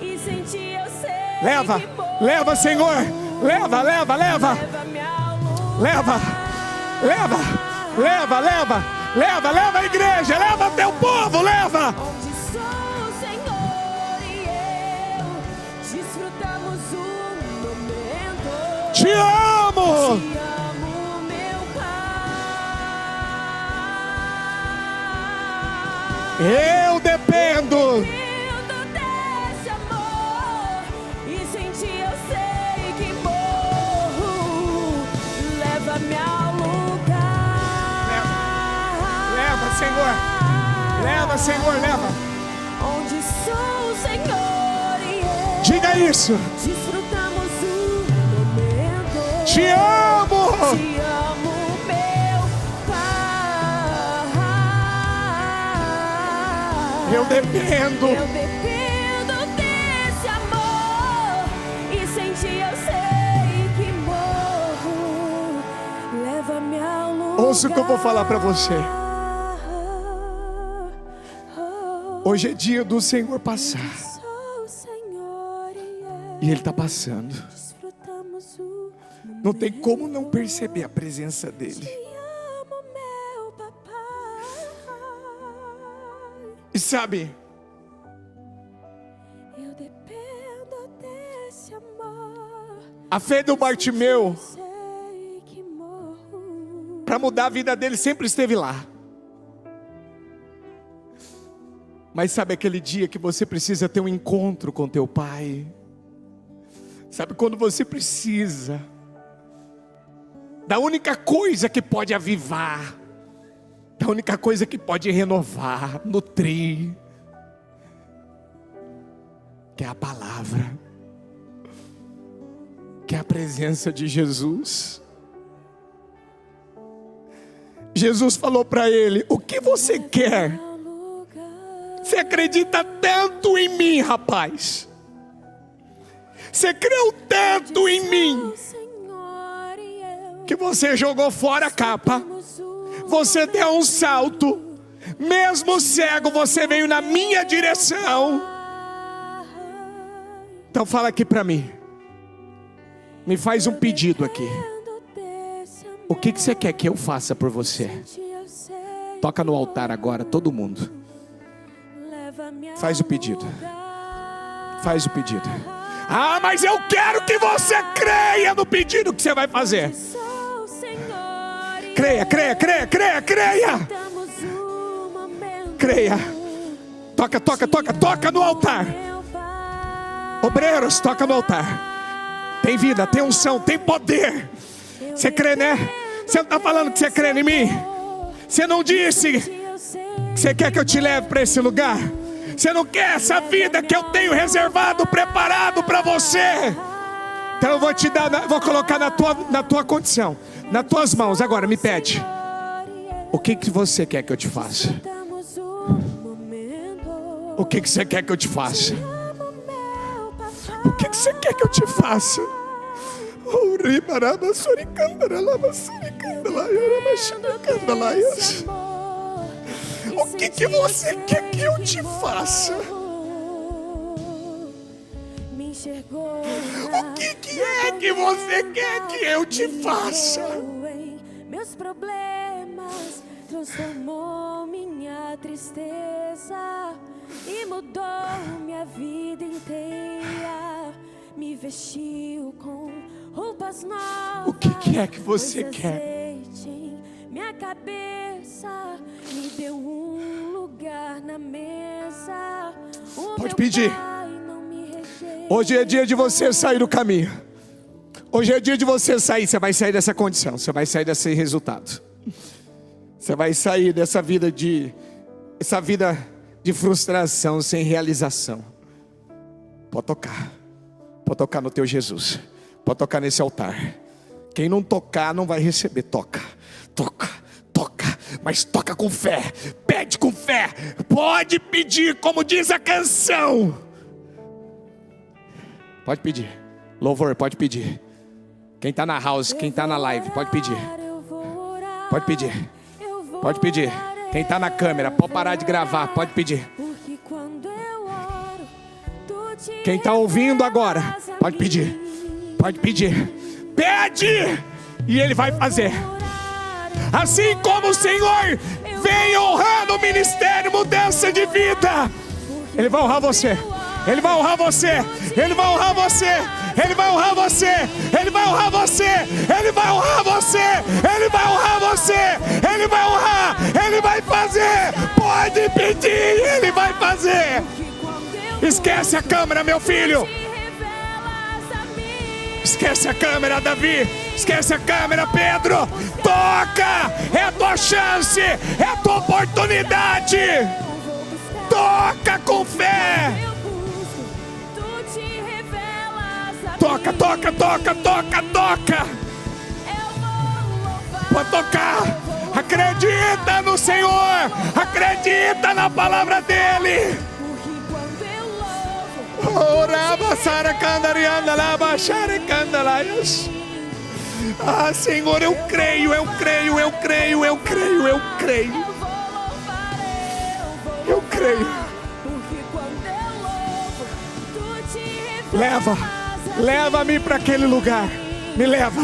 e sem ti eu sei. Leva, que vou. leva, Senhor. Leva, leva, leva. Leva-me ao lugar. Leva, leva, leva, leva. Leva, leva a igreja, leva teu povo, leva. Onde só o Senhor e eu desfrutamos o momento. Te amo. Te amo, meu Pai. Eu dependo. Dependo desse amor e sem ti eu sei que morro. Leva-me ao lugar. Leva, Senhor. Leva, Senhor, leva. Onde só o Senhor e eu Diga isso. desfrutamos o momento. Te amo. Te amo, meu Pai. Eu dependo. Eu dependo desse amor e sem ti eu sei que morro. Leva-me ao lugar. Ouça o que eu vou falar pra você. Hoje é dia do Senhor passar. Só o Senhor E Ele está passando. desfrutamos o Não tem como não perceber a presença dEle. Te amo, meu papai. E sabe, Eu dependo desse amor. a fé do Bartimeu, Sei que morro. para mudar a vida dele, sempre esteve lá. Mas sabe aquele dia que você precisa ter um encontro com teu pai? Sabe quando você precisa da única coisa que pode avivar, da única coisa que pode renovar, nutrir, que é a palavra, que é a presença de Jesus. Jesus falou para ele: o que você quer? Você acredita tanto em mim, rapaz. Você creu tanto em mim Senhor e eu que você jogou fora a capa. desfrutamos o Você deu um salto. Mesmo cego, você veio na minha direção. Então fala aqui para mim. Me faz um pedido aqui. O que você quer que eu faça por você? Toca no altar agora, todo mundo. Faz o pedido. Faz o pedido. Ah, mas eu quero que você creia no pedido que você vai fazer. Creia, creia, creia, creia, creia. Creia. Toca, toca, toca, toca no altar. Obreiros, toca no altar. Tem vida, tem unção, tem poder. Você crê, né? Você não está falando que você crê em mim? Você não disse que você quer que eu te leve para esse lugar? Você não quer essa vida que eu tenho reservado, preparado para você? Então eu vou te dar, vou colocar na tua condição, nas tuas mãos. Agora me pede. O que você quer que eu te faça? O que você quer que eu te faça? O que você quer que eu te faça? O que você quer que eu te faça? O que é que você quer que eu te faça? meus problemas, transformou minha tristeza e mudou minha vida inteira. Me vestiu com roupas novas. O que é que você quer? Azeite em minha cabeça, me deu um lugar na mesa. Pode pedir. Hoje é dia de você sair do caminho. Hoje é dia de você sair. Você vai sair dessa condição. Você vai sair desse resultado. Você vai sair dessa vida de frustração, sem realização. Pode tocar. Pode tocar no teu Jesus. Pode tocar nesse altar. Quem não tocar não vai receber. Toca, toca, toca. Mas toca com fé. Pede com fé. Pode pedir, como diz a canção. Pode pedir. Louvor, pode pedir. Quem está na house, quem está na live, pode pedir. Pode pedir. Pode pedir. Quem está na câmera, pode parar de gravar, pode pedir. Quem está ouvindo agora, pode pedir. Pode pedir. Pede! E Ele vai fazer. Assim como o Senhor vem honrando o ministério Mudança de Vida, Ele vai honrar você. Ele vai honrar você. Ele vai honrar você. Ele vai honrar você. Ele vai honrar você. Ele vai honrar você. Ele vai honrar você. Ele vai honrar. Ele vai fazer. Pode pedir. Ele vai fazer. Esquece a câmera, meu filho. Esquece a câmera, Davi. Esquece a câmera, Pedro. Toca. É a tua chance. É a tua oportunidade. Toca com fé. Toca, toca, toca, toca, toca. Pode tocar. Acredita no Senhor. Acredita na palavra dEle. Ah, Senhor, eu creio, eu creio, eu creio, eu creio, eu creio. Eu creio. Leva-me para aquele lugar. Me leva.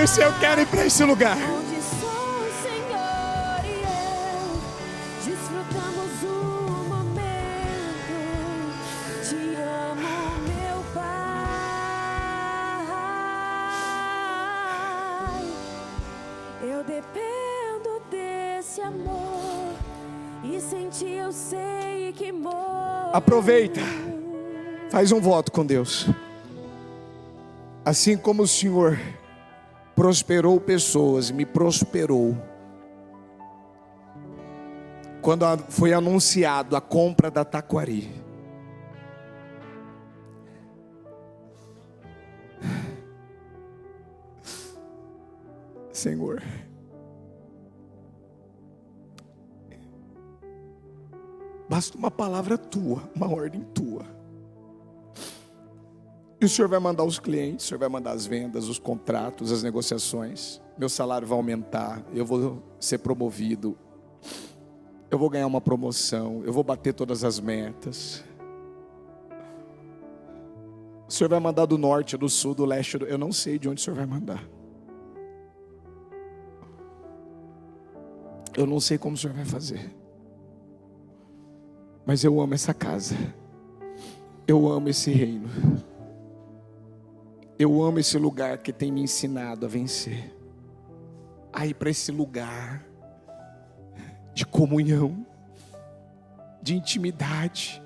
Isso, eu quero ir para esse lugar. Onde só o Senhor e eu desfrutamos o momento. Te amo, meu Pai. Eu dependo desse amor. E sem ti eu sei que morro. Aproveita. Faz um voto com Deus. Assim como o Senhor prosperou pessoas, me prosperou. Quando foi anunciado a compra da Taquari, Senhor, basta uma palavra tua, uma ordem tua. E o Senhor vai mandar os clientes, o Senhor vai mandar as vendas, os contratos, as negociações. Meu salário vai aumentar, eu vou ser promovido. Eu vou ganhar uma promoção, eu vou bater todas as metas. O Senhor vai mandar do norte, do sul, do leste, eu não sei de onde o Senhor vai mandar. Eu não sei como o Senhor vai fazer. Mas eu amo essa casa. Eu amo esse reino. Eu amo esse lugar que tem me ensinado a vencer. A ir para esse lugar de comunhão, de intimidade.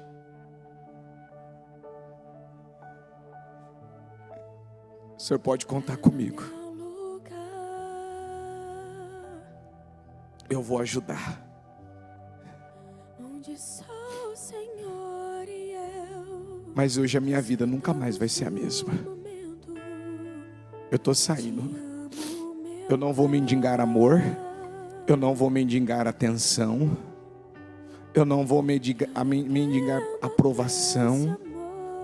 O Senhor pode contar comigo. Eu vou ajudar. Mas hoje a minha vida nunca mais vai ser a mesma. Eu estou saindo. Eu não vou mendigar amor. Eu não vou mendigar atenção. Eu não vou mendigar aprovação.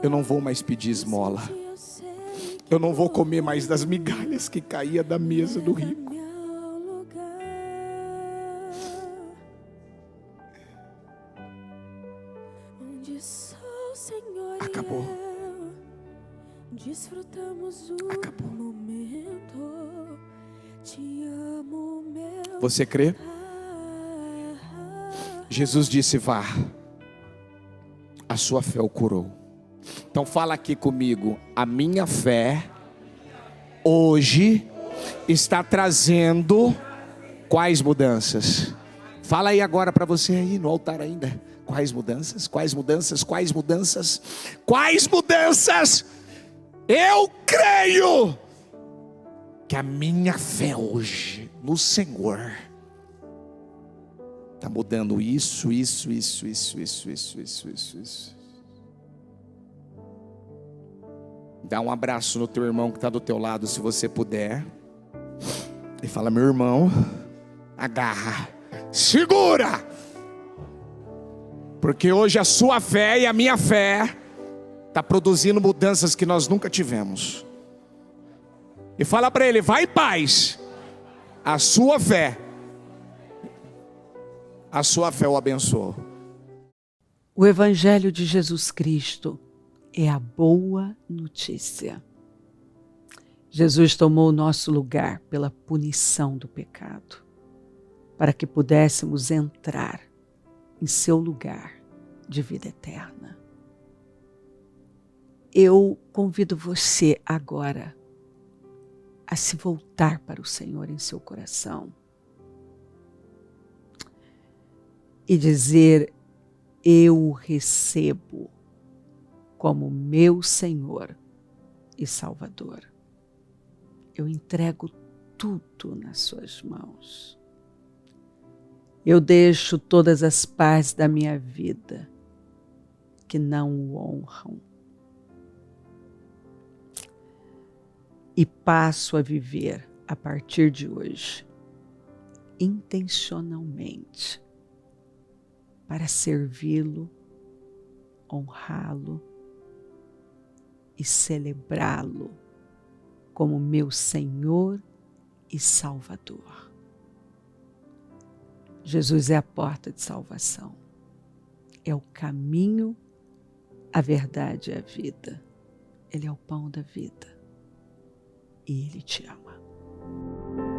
Eu não vou mais pedir esmola. Eu não vou comer mais das migalhas que caía da mesa do rico. Acabou. Desfrutamos o momento. Te amo, meu. Você crê? Jesus disse: vá, a sua fé o curou. Então fala aqui comigo: a minha fé hoje está trazendo quais mudanças? Fala aí agora para você aí no altar ainda. Quais mudanças? Quais mudanças? Quais mudanças? Quais mudanças? Eu creio que a minha fé hoje no Senhor está mudando isso. Dá um abraço no teu irmão que está do teu lado, se você puder. E fala: meu irmão, agarra, segura. Porque hoje a sua fé e a minha fé está produzindo mudanças que nós nunca tivemos. E fala para ele: vai em paz. A sua fé o abençoou. O Evangelho de Jesus Cristo é a boa notícia. Jesus tomou o nosso lugar pela punição do pecado, para que pudéssemos entrar em seu lugar de vida eterna. Eu convido você agora a se voltar para o Senhor em seu coração e dizer: eu o recebo como meu Senhor e Salvador. Eu entrego tudo nas suas mãos. Eu deixo todas as partes da minha vida que não o honram e passo a viver a partir de hoje intencionalmente para servi-lo, honrá-lo e celebrá-lo como meu Senhor e Salvador. Jesus é a porta de salvação, é o caminho, a verdade e a vida. Ele é o pão da vida e Ele te ama.